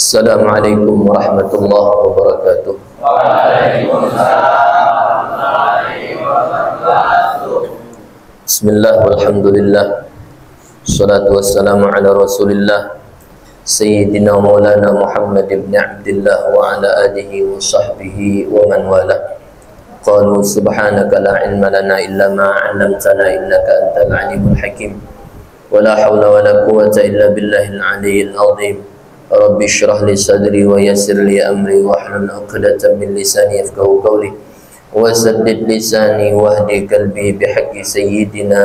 Assalamualaikum warahmatullahi wabarakatuh. Bismillah walhamdulillah. Assalatu wassalamu ala Rasulillah Sayyidina Maulana Muhammad ibn Abdillah wa ala alihi wa sahbihi wa man wala. Qalu subhanaka la ilma lana illa ma 'allamtana innaka antal alimul hakim. Wa la hawla wa la quwwata illa billahil aliyyil azim. Rabbi shrah li sadri wa yassir li amri wahlul 'uqdatam min lisani yafqahu qawli wa saddid lisani wahdi qalbi bihaqqi sayyidina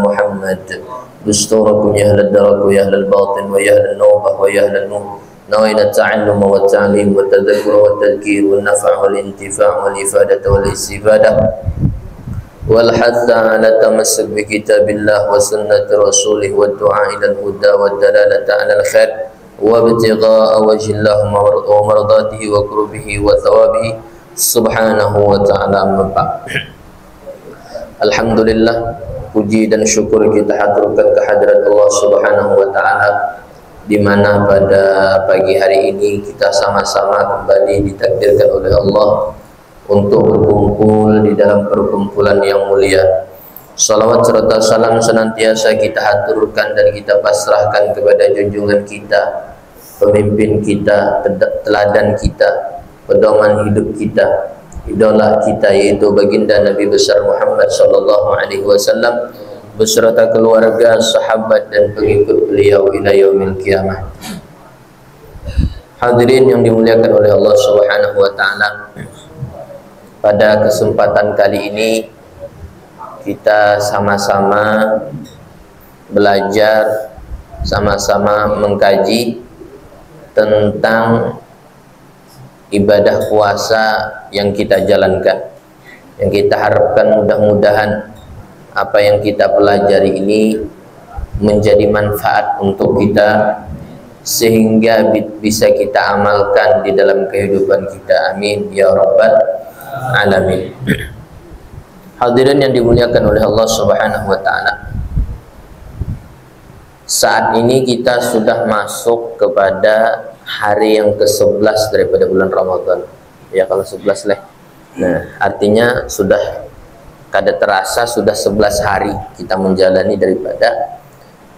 Muhammad. Dusturakum ya ahlal darak wa ya ahlal batin wa ya ahlal nawbah wa ya ahlal nur. Nawaitu ta'allum wa ta'lim wa tadhakkur wa tadhkir wa nafa' wal intifa' wal ifadah wal istifadah wal hatta ala tamassuk bi kitabillah wa sunnati rasulih wa du'a ila al-huda wa dalalata ala al-khair wa ibtigha'a wajhillah wa mardatihi wa qurbihi wa thawabihi subhanahu wa ta'ala. Alhamdulillah, puji dan syukur kita haturkan kehadirat Allah subhanahu wa ta'ala, di mana pada pagi hari ini kita sama-sama kembali ditakdirkan oleh Allah untuk berkumpul di dalam perkumpulan yang mulia. Salawat serta salam senantiasa kita haturkan dan kita pasrahkan kepada junjungan kita, pemimpin kita, teladan kita, pedoman hidup kita, idola kita, yaitu baginda Nabi besar Muhammad sallallahu alaihi wasallam beserta keluarga, sahabat dan pengikut beliau ila yaumil qiyamah. Hadirin yang dimuliakan oleh Allah Subhanahu wa taala, pada kesempatan kali ini kita sama-sama belajar, sama-sama mengkaji tentang ibadah puasa yang kita jalankan, yang kita harapkan mudah-mudahan apa yang kita pelajari ini menjadi manfaat untuk kita sehingga bisa kita amalkan di dalam kehidupan kita. Amin ya rabbal alamin. Hadirin yang dimuliakan oleh Allah Subhanahu wa taala, saat ini kita sudah masuk kepada hari yang ke-11 daripada bulan Ramadan. Ya, kalau 11 lah. Nah, artinya sudah kada terasa sudah 11 hari kita menjalani daripada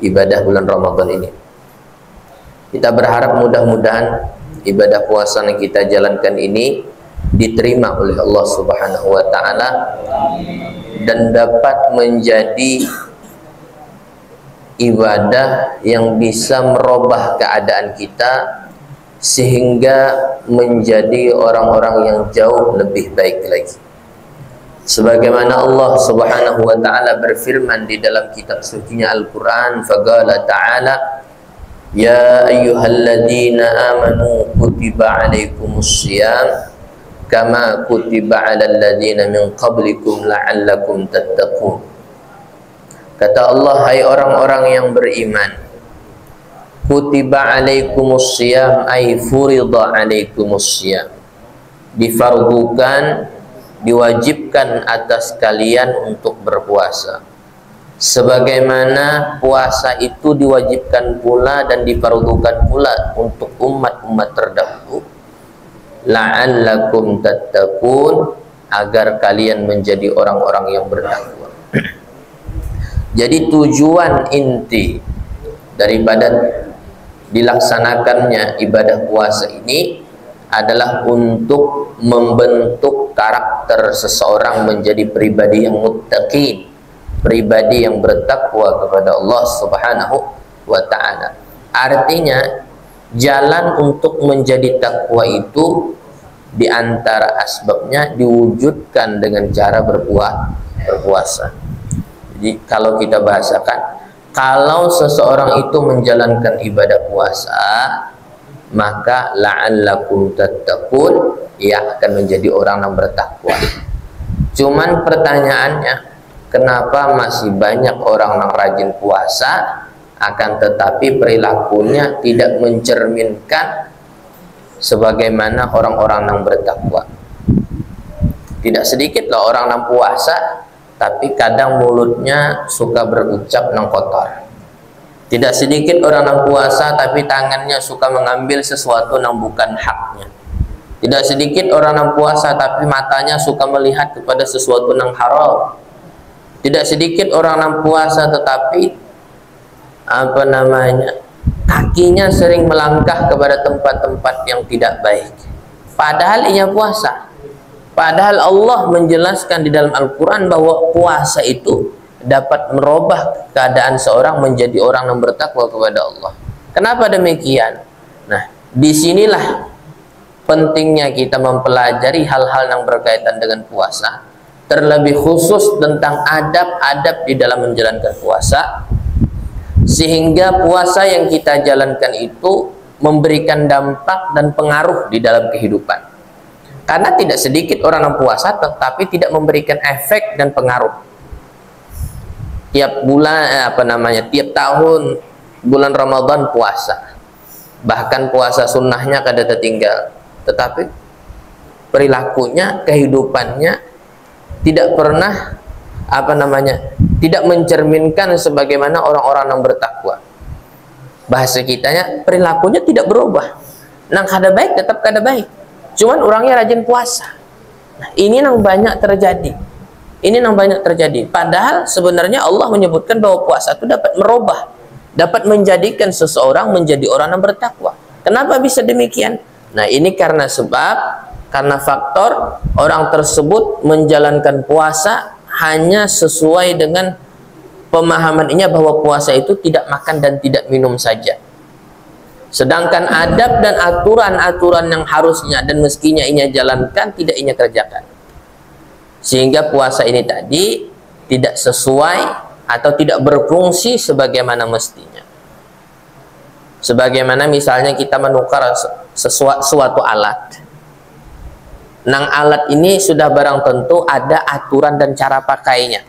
ibadah bulan Ramadan ini. Kita berharap mudah-mudahan ibadah puasa yang kita jalankan ini diterima oleh Allah Subhanahu wa taala dan dapat menjadi ibadah yang bisa merubah keadaan kita sehingga menjadi orang-orang yang jauh lebih baik lagi. Sebagaimana Allah Subhanahu wa taala berfirman di dalam kitab sucinya Al-Qur'an, faqala ta'ala ya ayyuhalladzina amanu kutiba alaikumusshiyam kama kutiba alal ladzina min qablikum la'allakum tattaqun. Kata Allah, hai orang-orang yang beriman, kutiba alaikumusshiyam ay furida alaikumusshiyam, difardukan, diwajibkan atas kalian untuk berpuasa sebagaimana puasa itu diwajibkan pula dan difardukan pula untuk umat-umat terdahulu, la'allakum tattaqun, agar kalian menjadi orang-orang yang bertakwa. Jadi tujuan inti daripada dilaksanakannya ibadah puasa ini adalah untuk membentuk karakter seseorang menjadi pribadi yang muttaqin, pribadi yang bertakwa kepada Allah Subhanahu wa ta'ala. Artinya jalan untuk menjadi takwa itu di antara asbabnya diwujudkan dengan cara berpuasa. Jadi kalau kita bahasakan, kalau seseorang itu menjalankan ibadah puasa, maka la'allakum tattaqun, ia akan menjadi orang yang bertakwa. Cuman pertanyaannya, kenapa masih banyak orang yang rajin puasa akan tetapi perilakunya tidak mencerminkan sebagaimana orang-orang yang bertakwa? Tidak sedikitlah orang yang puasa tapi kadang mulutnya suka berucap nang kotor. Tidak sedikit orang yang puasa tapi tangannya suka mengambil sesuatu yang bukan haknya. Tidak sedikit orang yang puasa tapi matanya suka melihat kepada sesuatu yang haram. Tidak sedikit orang yang puasa tetapi kakinya sering melangkah kepada tempat-tempat yang tidak baik. Padahal ia puasa. Padahal Allah menjelaskan di dalam Al-Quran bahwa puasa itu dapat merubah keadaan seorang menjadi orang yang bertakwa kepada Allah. Kenapa demikian? Nah, disinilah pentingnya kita mempelajari hal-hal yang berkaitan dengan puasa, terlebih khusus tentang adab-adab di dalam menjalankan puasa, sehingga puasa yang kita jalankan itu memberikan dampak dan pengaruh di dalam kehidupan. Karena tidak sedikit orang yang puasa tetapi tidak memberikan efek dan pengaruh. Tiap bulan tiap tahun bulan Ramadan puasa, bahkan puasa sunnahnya kada tertinggal, tetapi perilakunya, kehidupannya tidak pernah tidak mencerminkan sebagaimana orang-orang yang bertakwa. Bahasa kitanya, perilakunya tidak berubah, nang kada baik tetap kada baik, cuman orangnya rajin puasa. Nah, ini yang banyak terjadi. Padahal sebenarnya Allah menyebutkan bahwa puasa itu dapat merubah, dapat menjadikan seseorang menjadi orang yang bertakwa. Kenapa bisa demikian? Nah, ini karena faktor orang tersebut menjalankan puasa hanya sesuai dengan pemahamannya bahwa puasa itu tidak makan dan tidak minum saja. Sedangkan adab dan aturan-aturan yang harusnya dan mestinya ia jalankan tidak ia kerjakan. Sehingga puasa ini tadi tidak sesuai atau tidak berfungsi sebagaimana mestinya. Sebagaimana misalnya kita menukar suatu alat. Nang alat ini sudah barang tentu ada aturan dan cara pakainya.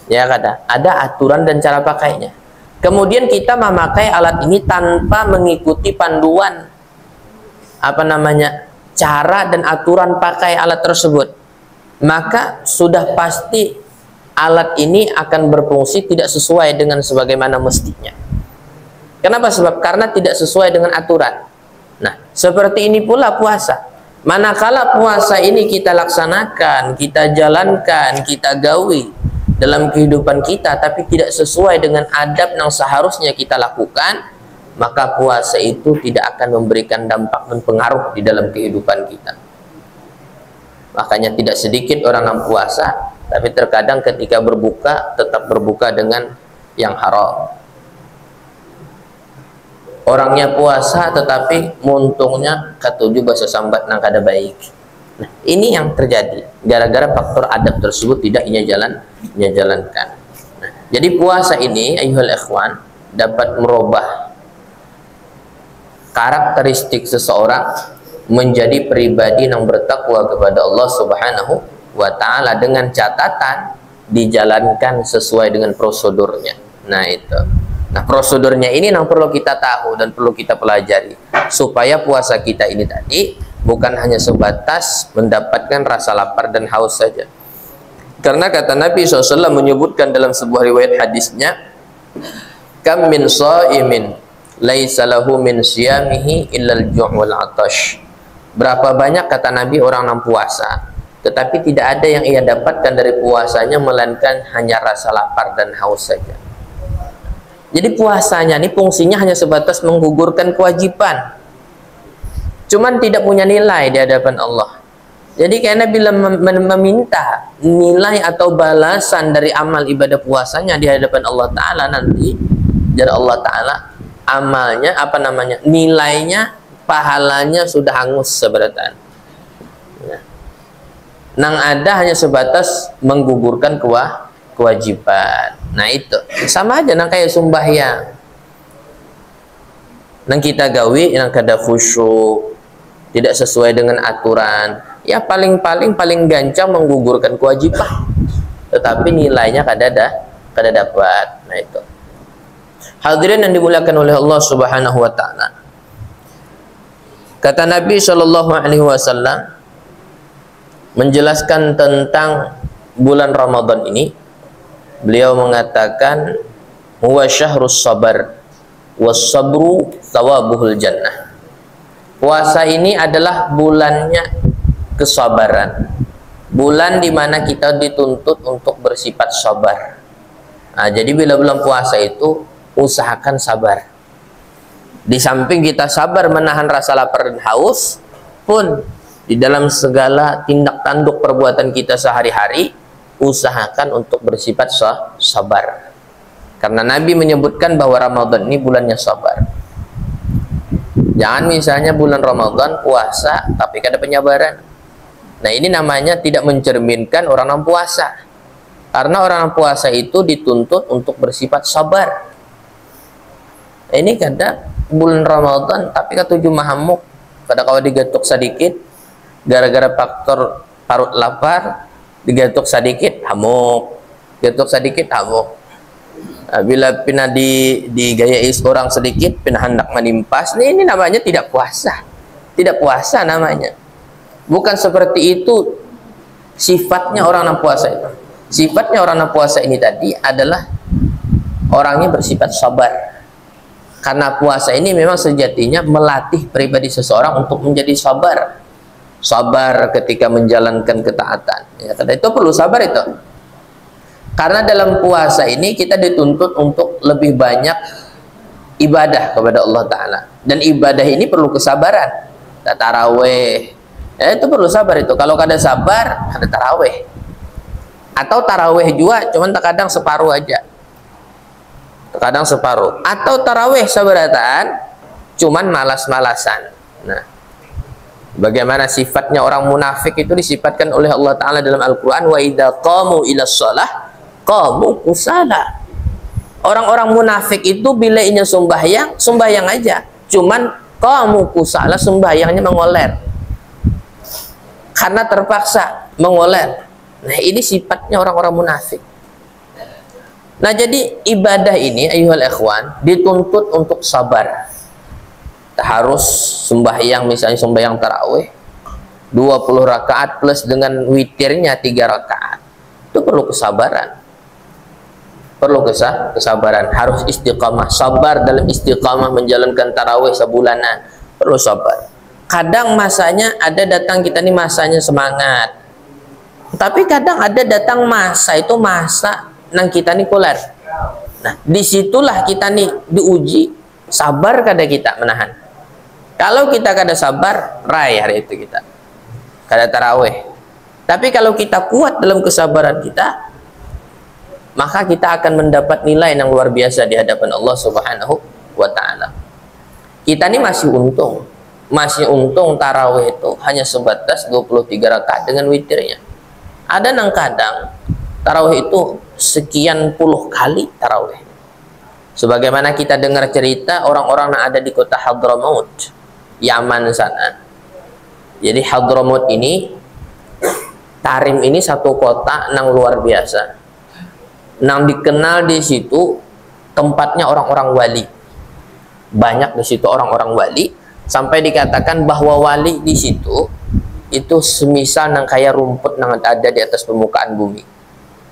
Ya kata, ada aturan dan cara pakainya. Kemudian kita memakai alat ini tanpa mengikuti panduan cara dan aturan pakai alat tersebut. Maka sudah pasti alat ini akan berfungsi tidak sesuai dengan sebagaimana mestinya. Kenapa? Sebab karena tidak sesuai dengan aturan. Nah, seperti ini pula puasa. Manakala puasa ini kita laksanakan, kita jalankan, kita gawi dalam kehidupan kita, tapi tidak sesuai dengan adab yang seharusnya kita lakukan, maka puasa itu tidak akan memberikan dampak dan pengaruh di dalam kehidupan kita. Makanya tidak sedikit orang yang puasa, tapi terkadang ketika berbuka, tetap berbuka dengan yang haram. Orangnya puasa, tetapi muntungnya ketujuh bahasa sambat nang kada baik. Nah, ini yang terjadi. Gara-gara faktor adab tersebut tidak ia jalankan. Nah, jadi puasa ini, ayyuhal ikhwan, dapat merubah karakteristik seseorang menjadi pribadi yang bertakwa kepada Allah Subhanahu wa ta'ala dengan catatan dijalankan sesuai dengan prosedurnya. Nah, itu. Nah, prosedurnya ini yang perlu kita tahu dan perlu kita pelajari supaya puasa kita ini tadi bukan hanya sebatas mendapatkan rasa lapar dan haus saja. Karena kata Nabi SAW menyebutkan dalam sebuah riwayat hadisnya, kam min sha'imin laisa lahu min siyamihi illal ju' wal 'atash. Berapa banyak kata Nabi orang yang puasa, tetapi tidak ada yang ia dapatkan dari puasanya melainkan hanya rasa lapar dan haus saja. Jadi puasanya ini fungsinya hanya sebatas menggugurkan kewajiban, cuman tidak punya nilai di hadapan Allah. Jadi karena bila meminta nilai atau balasan dari amal ibadah puasanya di hadapan Allah Ta'ala nanti, dari Allah Ta'ala, amalnya nilainya, pahalanya sudah hangus seberatan. Ya. Nang ada hanya sebatas menggugurkan kewajiban. Nah, itu sama aja nang kayak sembahyang. Nang kita gawi nang kada khusyuk, tidak sesuai dengan aturan, ya paling gancang menggugurkan kewajiban, tetapi nilainya kada dapat. Nah, itu. Hadirin yang dimuliakan oleh Allah Subhanahu wa ta'ala. Kata Nabi SAW menjelaskan tentang bulan Ramadan ini, beliau mengatakan huwa syahrus sabar was sabru thawabuhul jannah. Puasa ini adalah bulannya kesabaran, bulan dimana kita dituntut untuk bersifat sabar. Nah, jadi bila bulan puasa itu usahakan sabar. Di samping kita sabar menahan rasa lapar dan haus pun, di dalam segala tindak tanduk perbuatan kita sehari-hari usahakan untuk bersifat sabar. Karena Nabi menyebutkan bahwa Ramadan ini bulannya sabar. Jangan misalnya bulan Ramadan puasa tapi kada penyabaran. Nah, ini namanya tidak mencerminkan orang yang puasa. Karena orang yang puasa itu dituntut untuk bersifat sabar. Ini kadang bulan Ramadan tapi katuju mahamuk, kada kawa digatuk sedikit gara-gara faktor parut lapar, digatuk sedikit hamuk, gatuk sedikit hamuk. Nah, bila pina digayai orang sedikit pina hendak menimpas, ini namanya tidak puasa. Tidak puasa namanya. Bukan seperti itu sifatnya orang yang puasa itu. Sifatnya orang yang puasa ini tadi adalah orangnya bersifat sabar. Karena puasa ini memang sejatinya melatih pribadi seseorang untuk menjadi sabar. Sabar ketika menjalankan ketaatan. Ya, karena itu perlu sabar itu. Karena dalam puasa ini kita dituntut untuk lebih banyak ibadah kepada Allah Ta'ala. Dan ibadah ini perlu kesabaran. Taraweh. Ya, itu perlu sabar itu. Kalau kada sabar, ada taraweh. Atau taraweh juga, cuman terkadang separuh aja. Kadang separuh, atau taraweh seberatan cuman malas-malasan. Nah, bagaimana sifatnya orang munafik itu disifatkan oleh Allah Ta'ala dalam Al-Quran, wa idza qamu ila shalah qamu kusala. Orang-orang munafik itu bila inya sembahyang aja, cuman qamu kusala, sembahyangnya mengoler karena terpaksa mengoler. Nah, ini sifatnya orang-orang munafik. Nah, jadi ibadah ini ayyuhal ikhwan dituntut untuk sabar. Harus sembahyang, misalnya sembahyang tarawih 20 rakaat plus dengan witirnya 3 rakaat. Itu perlu kesabaran. Perlu kesabaran, harus istiqamah, sabar dalam istiqamah menjalankan tarawih sebulanan. Perlu sabar. Kadang masanya ada datang kita nih masanya semangat. Tapi kadang ada datang masa itu masa nang kita nih kolar. Nah, disitulah kita nih diuji sabar kada kita menahan. Kalau kita kada sabar, rai hari itu kita kada taraweh. Tapi kalau kita kuat dalam kesabaran kita, maka kita akan mendapat nilai yang luar biasa di hadapan Allah Subhanahu wa Ta'ala. Kita nih masih untung taraweh itu hanya sebatas 23 rakaat dengan witirnya. Ada nang kadang tarawih itu sekian puluh kali tarawih. Sebagaimana kita dengar cerita orang-orang yang ada di kota Hadramaut, Yaman sana. Jadi Hadramaut ini, Tarim ini satu kota yang luar biasa. Yang dikenal di situ tempatnya orang-orang wali. Banyak di situ orang-orang wali, sampai dikatakan bahwa wali di situ itu semisal yang kayak rumput yang ada di atas permukaan bumi.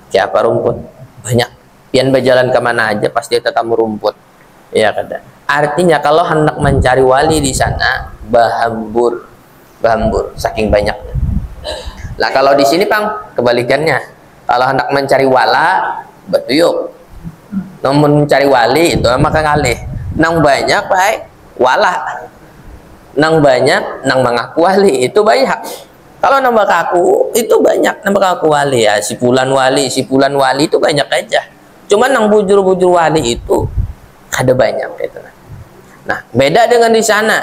Siapa rumput? Banyak. Pian berjalan kemana aja pasti tetap merumput. Ya kada. Artinya kalau hendak mencari wali di sana bahambur, saking banyaknya. Lah kalau di sini Pang kebalikannya. Kalau hendak mencari wala betuyuk. Namun mencari wali itu maka ngalih. Nang banyak baik wala. Nang banyak nang mengaku wali itu banyak. Kalau nang mengaku itu banyak, nang mengaku wali ya si fulan wali itu banyak aja. Cuman nang bujur-bujur wali itu ada banyak gitu. Nah, beda dengan di sana.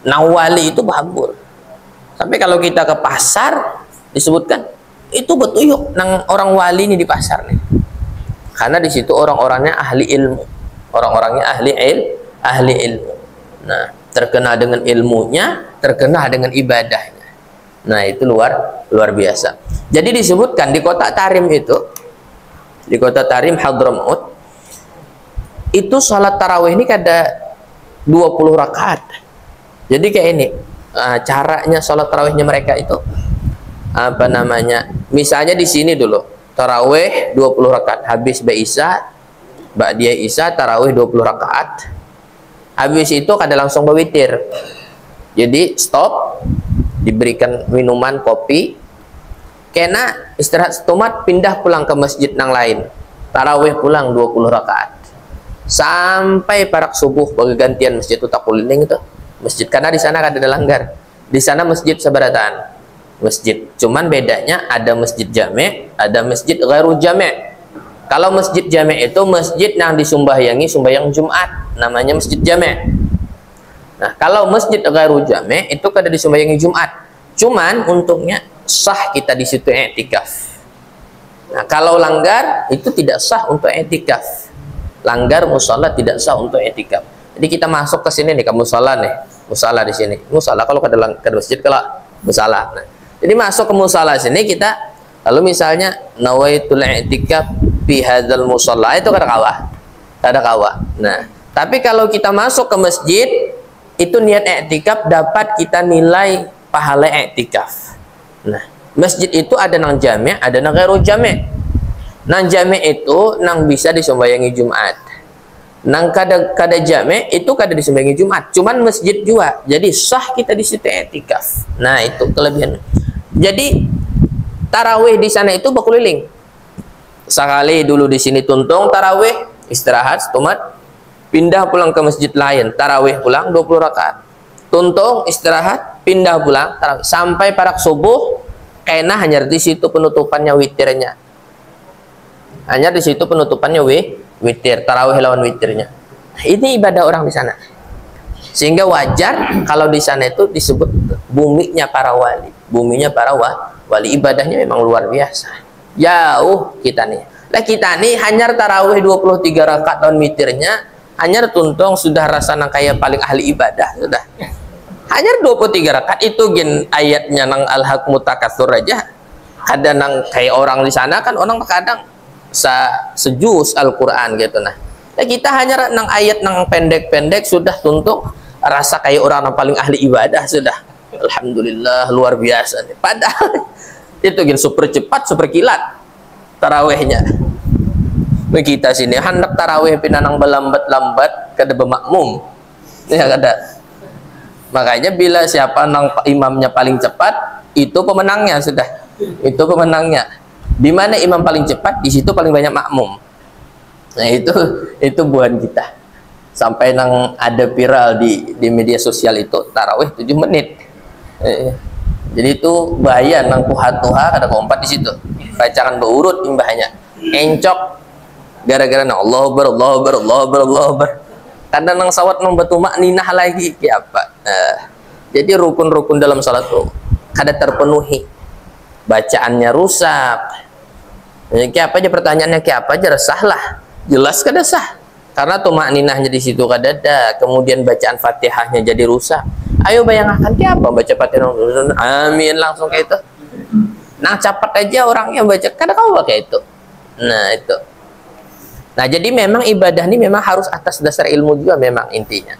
Nang wali itu bahambur. Sampai kalau kita ke pasar disebutkan itu betuyuk nang orang wali ini di pasar nih. Karena di situ orang-orangnya ahli ilmu. Orang-orangnya ahli ilmu. Nah, terkenal dengan ilmunya, terkenal dengan ibadahnya. Nah, itu luar biasa. Jadi disebutkan di kota Tarim itu, di kota Tarim Hadramaut, itu sholat tarawih ini kada 20 rakaat. Jadi kayak ini, caranya sholat tarawihnya mereka itu apa namanya? Misalnya di sini dulu, tarawih 20 rakaat, habis Isya Ba'diyah Isya tarawih 20 rakaat. Habis itu kada langsung berwitir. Jadi stop, diberikan minuman kopi, kena istirahat setumat, pindah pulang ke masjid yang lain. Tarawih pulang 20 rakaat. Sampai parak subuh bergantian masjid itu tak kulining itu. Masjid karena di sana kada ada langgar. Di sana masjid seberataan. Masjid. Cuman bedanya ada masjid jami', ada masjid ghairu jami'. Kalau masjid jami' itu masjid yang disumbahyangi sembahyang Jumat, namanya masjid jami'. Nah, kalau masjid ghairu jami' itu kada disembahyangi Jumat. Cuman untungnya sah kita di situ i'tikaf. Nah, kalau langgar itu tidak sah untuk i'tikaf. Langgar musala tidak sah untuk i'tikaf. Jadi kita masuk ke sini nih, ke musala nih. Musala di sini. Musala kalau ke masjid kalau musala. Nah, jadi masuk ke musala sini kita lalu misalnya nawaitul i'tikaf fi hadzal musalla itu kada kawah. Kada kawah. Nah, tapi kalau kita masuk ke masjid itu niat i'tikaf dapat kita nilai pahala i'tikaf. Nah, masjid itu ada nang jami', ada nang ghairu jami'. Nang jami' itu nang bisa disembahyangi Jumat. Nang kada jami' itu kada disembahyangi Jumat. Cuman masjid juga. Jadi sah kita di situ i'tikaf. Nah, itu kelebihan. Jadi tarawih di sana itu berkeliling. Sekali dulu di sini tuntung tarawih, istirahat setumat, pindah pulang ke masjid lain, tarawih pulang 20 rakaat. Tuntung, istirahat, pindah pulang, tarawih. Sampai parak subuh, kena hanya di situ penutupannya witirnya. Hanya di situ penutupannya witir, tarawih lawan witirnya. Ini ibadah orang di sana. Sehingga wajar kalau di sana itu disebut buminya para wali. Buminya para wali, ibadahnya memang luar biasa. Jauh kita nih. Lah kita nih hanya tarawih 23 rakaat lawan witirnya, hanya tuntung sudah rasa nang kayak paling ahli ibadah sudah. Hanya 23 rakaat itu gen ayatnya nang al-haqmu takatsur aja. Ada nang kayak orang di sana kan orang kadang sejus Al-Qur'an gitu nah. Nah kita hanya nang ayat nang pendek-pendek sudah tuntung rasa kayak orang yang paling ahli ibadah sudah. Alhamdulillah luar biasa nih. Padahal itu gen super cepat, super kilat tarawihnya. Kita sini hendak tarawih pinanang belambat-lambat kada bermakmum. Ya kada. Makanya bila siapa nang imamnya paling cepat itu pemenangnya sudah. Itu pemenangnya. Di mana imam paling cepat di situ paling banyak makmum. Nah itu buat kita. Sampai nang ada viral di media sosial itu tarawih 7 menit. Jadi itu bahaya nang tuha-tuha ada kompat di situ. Bacaan berurut imbahnya. Encok gara-gara nang Allahu Akbar, Allahu Akbar, Allahu Akbar, Allahu Akbar. Kadang nang sawat nang batu makninah lagi kayak apa. Jadi rukun-rukun dalam salat tuh kada terpenuhi. Bacaannya rusak. Kayak apa aja pertanyaannya kayak apa aja resahlah. Jelas kada sah. Karena tumakninahnya di situ kada ada, kemudian bacaan Fatihahnya jadi rusak. Ayo bayangkan kayak apa baca Fatihah. Amin langsung kayak itu. Nah cepat aja orangnya baca kada kau kayak itu. Nah itu. Nah jadi memang ibadah ini memang harus atas dasar ilmu juga memang intinya.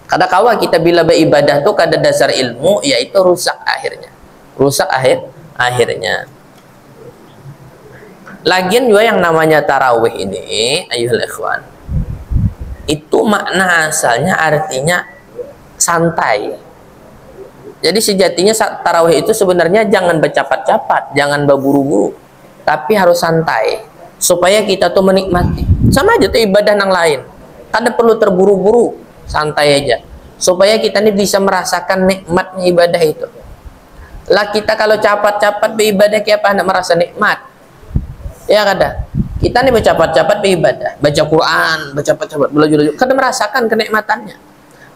Kada kawa kita bila beribadah tuh kada dasar ilmu, yaitu rusak akhirnya. Rusak akhirnya. Lagian juga yang namanya tarawih ini, ayuhal ikhwan, itu makna asalnya artinya santai. Jadi sejatinya tarawih itu sebenarnya jangan bercapat-capat, jangan berburu-buru, tapi harus santai supaya kita tuh menikmati. Sama aja tuh ibadah yang lain, kada perlu terburu-buru, santai aja supaya kita ini bisa merasakan nikmatnya ibadah itu. Lah kita kalau capat-capat beribadah kayak apa hendak merasa nikmat? Ya kada. Kita nih bercapat-capat beribadah, baca Quran, bercapat-capat belajar, kada merasakan kenikmatannya.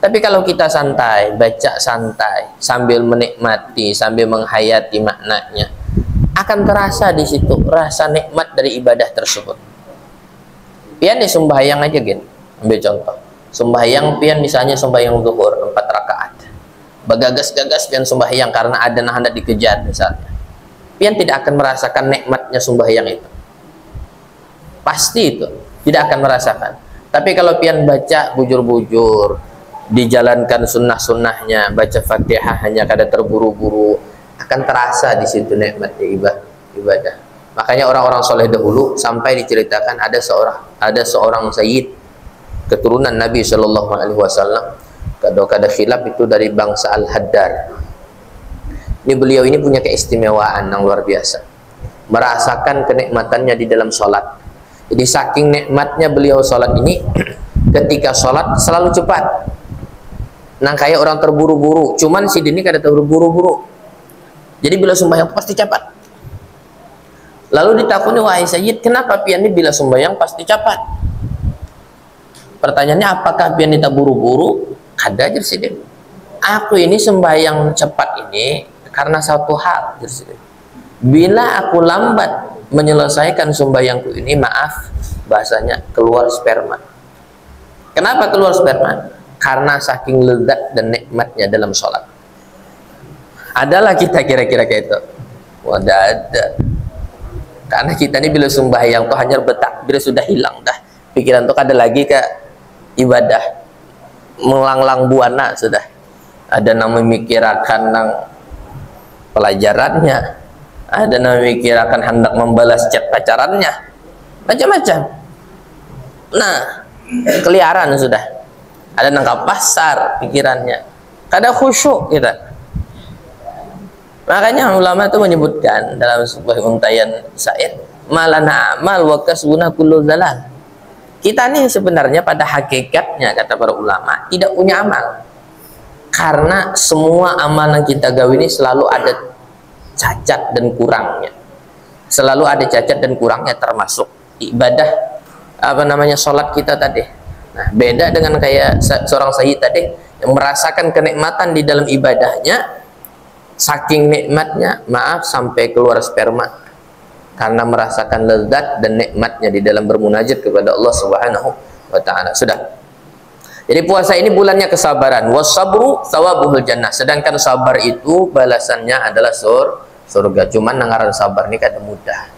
Tapi kalau kita santai, baca santai, sambil menikmati, sambil menghayati maknanya, akan terasa di situ rasa nikmat dari ibadah tersebut. Pian di sembahyang aja gen, ambil contoh. Sembahyang pian misalnya sembahyang zuhur 4 rakaat. Bagagas-gagas pian sembahyang karena ada nah hendak dikejar misalnya. Pian tidak akan merasakan nikmatnya sembahyang itu. Pasti itu tidak akan merasakan. Tapi kalau pian baca bujur-bujur, dijalankan sunnah-sunnahnya, baca Fatihah hanya kada terburu-buru, akan terasa di situ nikmatnya ibadah. Makanya orang-orang soleh dahulu sampai diceritakan ada seorang sayyid keturunan Nabi Shallallahu Alaihi Wasallam, kada khilaf itu dari bangsa Al-Haddar. Ini beliau ini punya keistimewaan yang luar biasa, merasakan kenikmatannya di dalam sholat. Jadi saking nikmatnya beliau sholat ini, ketika sholat selalu cepat. Nah kayak orang terburu-buru, cuman si Dini kada terburu-buru. Jadi bila sembahyang pasti cepat. Lalu ditakuni, wahai Sayyid, kenapa pian ini bila sembahyang pasti cepat? Pertanyaannya, apakah pian ini tak buru-buru? Kada aja sih. Aku ini sembahyang cepat ini karena satu hal. Bila aku lambat menyelesaikan sembahyangku ini, maaf bahasanya, keluar sperma. Kenapa keluar sperma? Karena saking lezat dan nikmatnya dalam sholat. Adalah kita kira-kira kayak itu? Wadah ada. Karena kita ini bila sembahyang tuh hanya bertakbir sudah hilang dah. Pikiran tuh ada lagi ke ibadah. Melanglang buana sudah. Ada nama memikirkan nang pelajarannya. Ada nama memikirkan hendak membalas chat pacarannya. Macam-macam. Nah, keliaran sudah. Ada nangkap pasar pikirannya. Kada khusyuk kita. Makanya ulama itu menyebutkan dalam sebuah untayan syair, malana amal wa kasbuna kullu zalal. Kita nih sebenarnya pada hakikatnya, kata para ulama, tidak punya amal. Karena semua amal yang kita gawe ini selalu ada cacat dan kurangnya. Selalu ada cacat dan kurangnya, termasuk ibadah sholat kita tadi. Nah, beda dengan kayak seorang sayyid tadi yang merasakan kenikmatan di dalam ibadahnya. Saking nikmatnya, maaf sampai keluar sperma karena merasakan lezat dan nikmatnya di dalam bermunajat kepada Allah Subhanahu wa taala. Sudah. Jadi puasa ini bulannya kesabaran. Wasabru thawabuhul jannah. Sedangkan sabar itu balasannya adalah surga. Cuman nangaran sabar ini kada mudah.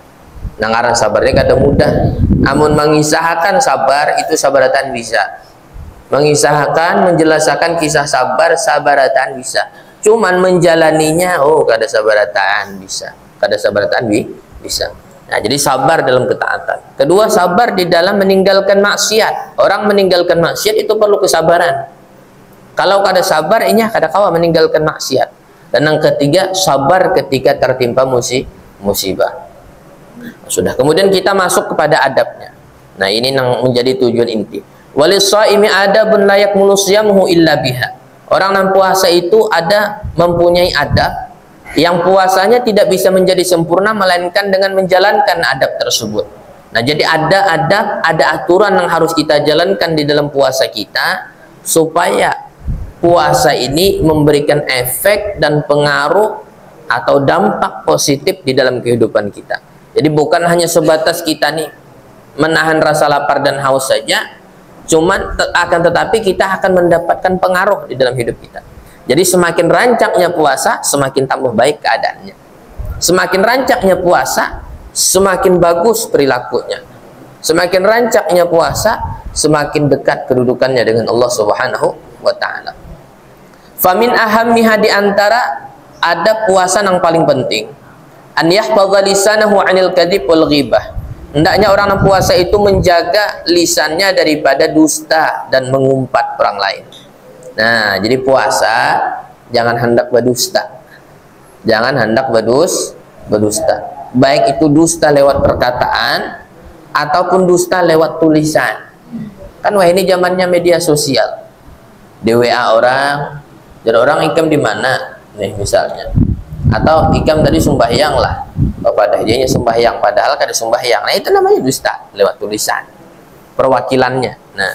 Nangaran sabar ini kada mudah. Namun mengisahkan sabar itu sabaratan bisa. Mengisahkan, menjelaskan kisah sabaratan bisa. Cuman menjalaninya, kada sabaratan bisa. Kada sabaratan bisa. Nah, jadi sabar dalam ketaatan. Kedua, sabar di dalam meninggalkan maksiat. Orang meninggalkan maksiat itu perlu kesabaran. Kalau kada sabar, inya kada kawa meninggalkan maksiat. Dan yang ketiga, sabar ketika tertimpa musibah. Sudah. Kemudian kita masuk kepada adabnya. Nah, ini yang menjadi tujuan inti. Walis-shaimi adabun la yakmulu siyamuhu illa biha. Orang yang puasa itu mempunyai adab yang puasanya tidak bisa menjadi sempurna melainkan dengan menjalankan adab tersebut. Nah, jadi ada adab, ada aturan yang harus kita jalankan di dalam puasa kita supaya puasa ini memberikan efek dan pengaruh atau dampak positif di dalam kehidupan kita. Jadi bukan hanya sebatas kita nih menahan rasa lapar dan haus saja, cuman akan tetapi kita akan mendapatkan pengaruh di dalam hidup kita. Jadi semakin rancaknya puasa, semakin tambah baik keadaannya. Semakin rancaknya puasa, semakin bagus perilakunya. Semakin rancaknya puasa, semakin dekat kedudukannya dengan Allah Subhanahu wa taala. Famin ahammiha, di antara ada puasa yang paling penting, an yahfadha lisanahu 'anil kadzib wal ghibah. Hendaknya orang yang puasa itu menjaga lisannya daripada dusta dan mengumpat orang lain. Nah, jadi puasa jangan hendak berdusta. Jangan hendak berdusta. Baik itu dusta lewat perkataan ataupun dusta lewat tulisan. Kan wah ini zamannya media sosial. Di WA orang, jadi orang ikam di mana? Nih misalnya. Atau ikam tadi sembahyang lah. Pada dianya sembahyang padahal kada sembahyang. Nah, itu namanya dusta lewat tulisan. Perwakilannya. Nah,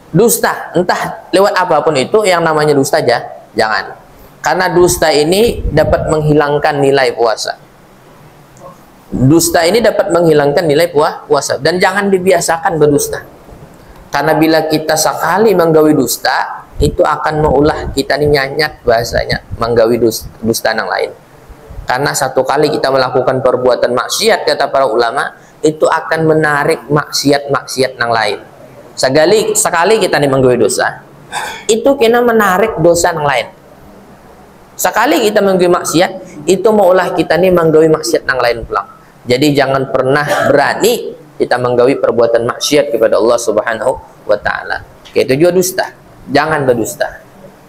dusta entah lewat apapun itu yang namanya dusta aja, jangan. Karena dusta ini dapat menghilangkan nilai puasa. Dusta ini dapat menghilangkan nilai puasa dan jangan dibiasakan berdusta. Karena bila kita sekali menggawi dusta, itu akan mengulah kita ini nyanyat bahasanya, menggawi dusta yang lain. Karena satu kali kita melakukan perbuatan maksiat, kata para ulama, itu akan menarik maksiat-maksiat yang lain. Sekali kita nih menggawe dosa, itu kena menarik dosa yang lain. Sekali kita menggawe maksiat, itu maulah kita nih menggawe maksiat yang lain pulang. Jadi jangan pernah berani kita menggawi perbuatan maksiat kepada Allah Subhanahu wa taala. Itu juga dusta. Jangan berdusta.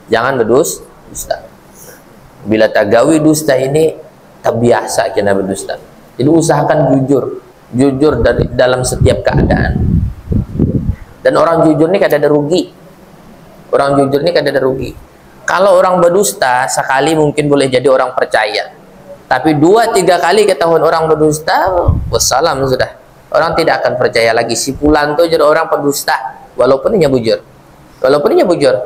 Jangan berdusta. Bila tagawi dusta ini terbiasa kita berdusta. Jadi usahakan jujur dalam setiap keadaan. Dan orang jujur ini kadang ada rugi. Orang jujur ini kadang ada rugi. Kalau orang berdusta sekali mungkin boleh jadi orang percaya. Tapi 2-3 kali ketahuan orang berdusta, wassalam sudah. Orang tidak akan percaya lagi. Si fulan tuh jadi orang pendusta, walaupun dia bujur.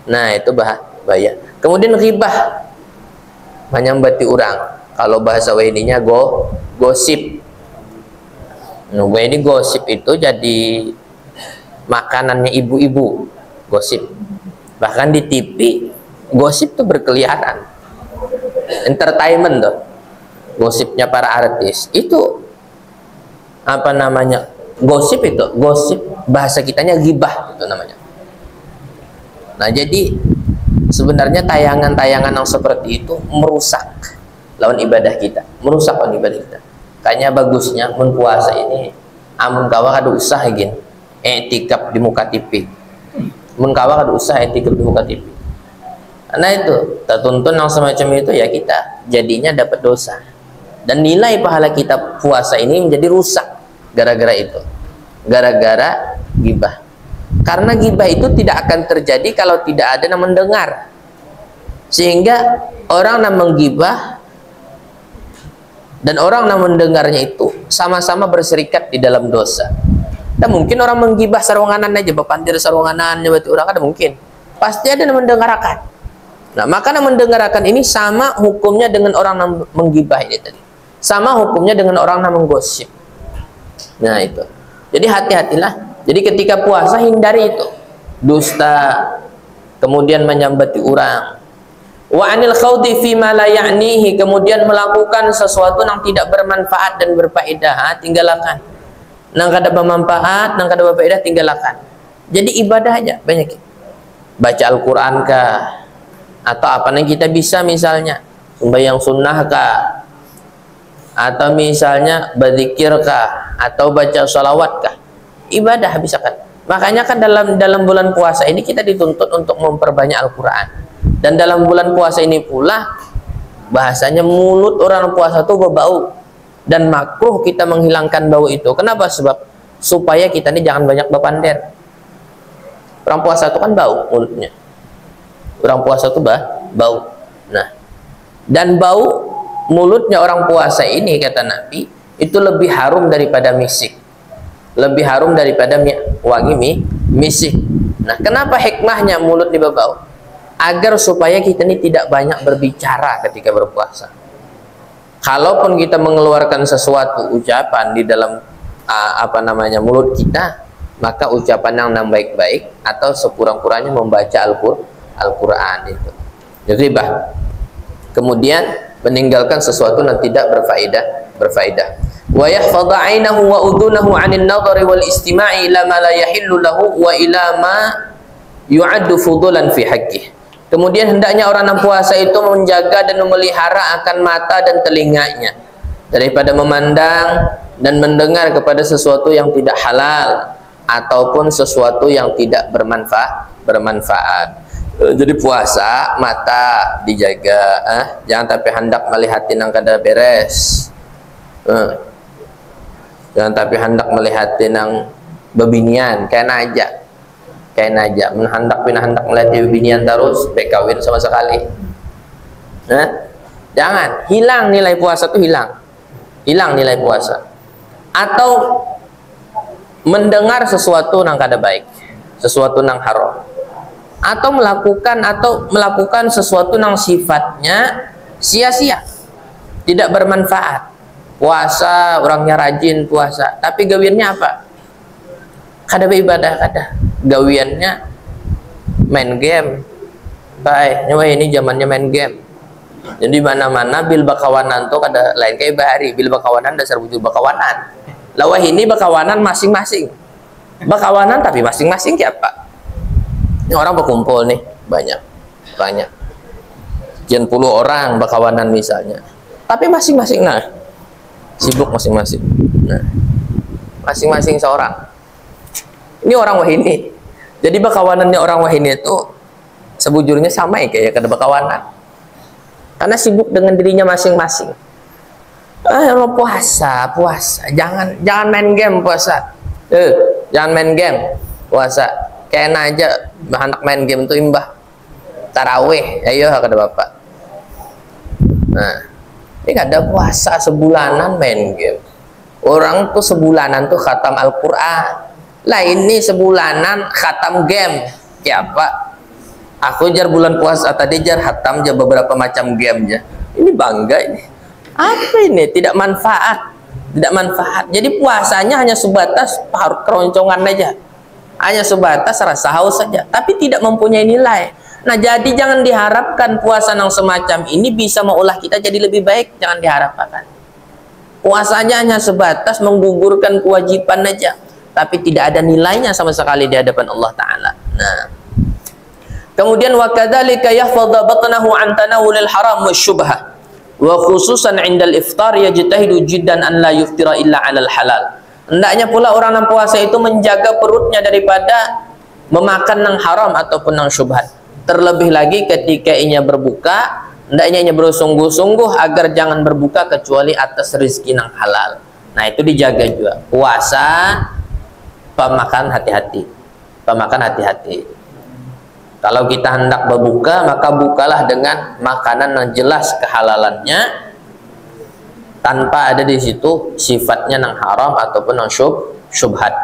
Nah, itu bahaya. Kemudian ghibah, menyambati orang. Kalau bahasa weninya gosip. Nah, ini gosip itu jadi makanannya ibu-ibu. Gosip. Bahkan di TV gosip tuh berkeliaran. Entertainment tuh. Gosipnya para artis. Itu apa namanya? Gosip itu. Gosip bahasa kitanya ghibah itu namanya. Nah, jadi sebenarnya tayangan-tayangan yang seperti itu merusak lawan ibadah kita. Kayaknya bagusnya menpuasa ini amun kawa kada usah gin etikap di muka TV. Mun kawa kada usah etikap di muka TV. Nah itu, tertuntun yang semacam itu ya kita jadinya dapat dosa. Dan nilai pahala kita puasa ini menjadi rusak gara-gara itu. Gara-gara ghibah. Karena ghibah itu tidak akan terjadi kalau tidak ada yang mendengar. Sehingga orang yang menggibah dan orang yang mendengarnya itu sama-sama berserikat di dalam dosa. Dan mungkin orang menggibah sarwanganan aja, bapandir sarwanganan, nyebut orang ada mungkin. Pasti ada yang mendengarkan. Nah, maka yang mendengarkan ini sama hukumnya dengan orang yang menggibah ini tadi. Sama hukumnya dengan orang yang menggosip. Nah, itu. Jadi hati-hatilah. Jadi ketika puasa hindari itu. Dusta, kemudian menyambati orang. Wa anil khawdi fi ma la ya'nihi, kemudian melakukan sesuatu yang tidak bermanfaat dan berfaedah, tinggalkan. Nang kada bermanfaat, nang kada berfaedah, tinggalkan. Jadi ibadah aja banyak. Baca Al-Qur'an kah? Atau apa yang kita bisa, misalnya sembahyang sunnah kah, atau misalnya berzikir kah, atau baca sholawat kah, ibadah bisa kan. Makanya kan dalam bulan puasa ini kita dituntut untuk memperbanyak Al-Quran. Dan dalam bulan puasa ini pula bahasanya mulut orang puasa itu berbau, dan makruh kita menghilangkan bau itu. Kenapa? Sebab supaya kita ini jangan banyak berpander. Orang puasa itu kan bau mulutnya. Orang puasa itu bau. Nah, dan bau mulutnya orang puasa ini, kata Nabi, itu lebih harum daripada misik. Lebih harum daripada wangi misik. Nah, kenapa hikmahnya mulut ini berbau? Agar supaya kita ini tidak banyak berbicara ketika berpuasa. Kalaupun kita mengeluarkan sesuatu ucapan di dalam mulut kita, maka ucapan yang baik-baik atau sekurang-kurangnya membaca Al-Quran itu. Jadi kemudian meninggalkan sesuatu yang tidak berfaedah. Wa yahfadha 'ainahu wa udhunahu 'anil nadhari wal istima'i ila ma la yahillu lahu wa ila ma yu'addu fudulan fi haqqih. Kemudian hendaknya orang yang puasa itu menjaga dan memelihara akan mata dan telinganya daripada memandang dan mendengar kepada sesuatu yang tidak halal ataupun sesuatu yang tidak bermanfaat. Jadi puasa mata dijaga, jangan tapi hendak melihatin yang kada beres, jangan tapi hendak melihatin yang bebinian kayak aja hendak melihat bebinian terus bekawin sama sekali. Jangan, hilang nilai puasa tuh, hilang nilai puasa. Atau mendengar sesuatu yang kada baik, sesuatu yang haram, atau melakukan sesuatu yang sifatnya sia-sia, tidak bermanfaat. Puasa, orangnya rajin puasa, tapi gawiannya apa? Kada beribadah, kada. Gawiannya main game. Baik, ini zamannya main game. Jadi mana-mana bil bakawanan tuh kada lain kayak bahari, bil bakawanan dasar wujud bakawanan. Lawah ini bakawanan masing-masing. Bakawanan tapi masing-masing kayak apa? Ini orang berkumpul nih, banyak. Sekian puluh orang bakawanan misalnya. Tapi masing-masing Sibuk masing-masing. Nah, masing-masing seorang. Ini orang Wahini. Jadi bakawanannya orang Wahini itu sebujurnya sama ya kayak kada bakawanan. Karena sibuk dengan dirinya masing-masing. Lo puasa, jangan main game puasa. Jangan main game puasa. Kayaknya aja anak main game tuh imbah tarawih. Ayo kata bapak. Nah, ini kada puasa sebulanan main game. Orang tuh sebulanan tuh khatam Al-Quran. Lah ini sebulanan khatam game. Ya apa? Aku jar bulan puasa tadi jar khatam jar beberapa macam game aja. Ini bangga ini. Apa ini? Tidak manfaat. Tidak manfaat. Jadi puasanya hanya sebatas keroncongan aja. Hanya sebatas rasa haus saja. Tapi tidak mempunyai nilai. Nah, jadi jangan diharapkan puasa yang semacam ini bisa mengolah kita jadi lebih baik. Jangan diharapkan. Puasanya hanya sebatas menggugurkan kewajiban aja. Tapi tidak ada nilainya sama sekali di hadapan Allah Ta'ala. Nah, kemudian wa kadzalika yahfadhu batnahu an tanawulil haram wasyubhah wa khususan 'indal iftar yajtahidu jiddan an la yuftira illa 'alal halal. Hendaknya pula orang yang puasa itu menjaga perutnya daripada memakan yang haram ataupun yang syubhat. Terlebih lagi ketika ianya berbuka, hendaknya ianya bersungguh-sungguh agar jangan berbuka kecuali atas rezeki yang halal. Nah, itu dijaga juga. Puasa pemakan hati-hati. Pemakan hati-hati. Kalau kita hendak berbuka, maka bukalah dengan makanan yang jelas kehalalannya, tanpa ada di situ sifatnya yang haram ataupun yang syubhat.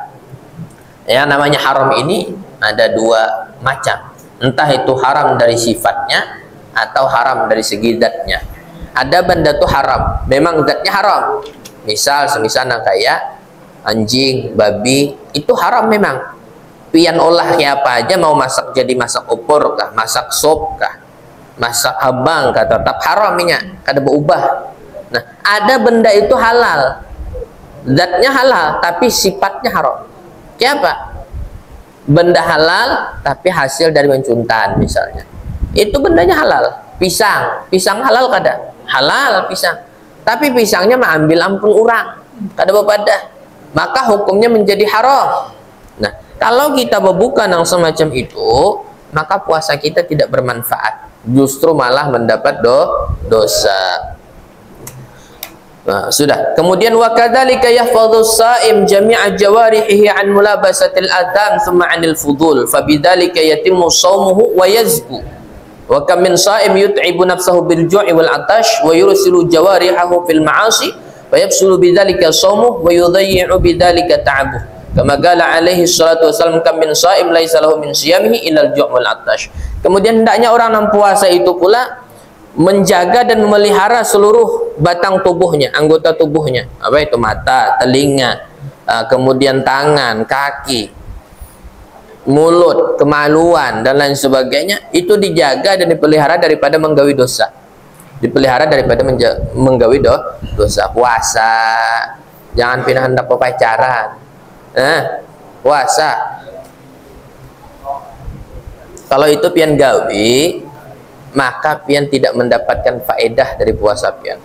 Yang namanya haram ini ada dua macam. Entah itu haram dari sifatnya atau haram dari segi zatnya. Ada benda tuh haram, memang zatnya haram. Misal semisal kayak anjing, babi, itu haram memang. Pian olah kayak apa aja, mau masak jadi masak opor kah, masak sop kah, masak abang kah, tetap haram minyak, kada berubah. Nah, ada benda itu halal, zatnya halal tapi sifatnya haram. Kayak apa? Benda halal tapi hasil dari mencuntan misalnya, itu bendanya halal. Pisang halal kada? Halal pisang, tapi pisangnya mengambil ampun orang, kada berpadah, maka hukumnya menjadi haram. Nah, kalau kita berbuka yang semacam itu, maka puasa kita tidak bermanfaat, justru malah mendapat dosa. Nah, sudah. Kemudian wa kadzalika yahfadhu as-sha'im jami'a jawarihi an mulabasatil adhan thumma 'anil fudul fa bidzalika yatimmu shaumuhu wa yazku. Wa kam min sha'im yut'ibu nafsahu bil ju'i wal 'atash wa yursilu jawarihahu fil ma'asi wa yafsulu bidzalika shaumuhu wa yudayyi'u bidzalika ta'abuhu. Kama qala alaihi salatu wasallam kam min sha'im laisa lahu min siyamihi illa al ju' wal 'atash. Kemudian hendaknya orang yang puasa itu pula menjaga dan memelihara seluruh batang tubuhnya, anggota tubuhnya. Apa itu? Mata, telinga, kemudian tangan, kaki, mulut, kemaluan dan lain sebagainya. Itu dijaga dan dipelihara daripada menggawi dosa. Dipelihara daripada menggawi dosa. Puasa, jangan pindah hendak pacaran. Puasa. Kalau itu pian gawi, maka pian tidak mendapatkan faedah dari puasa pian.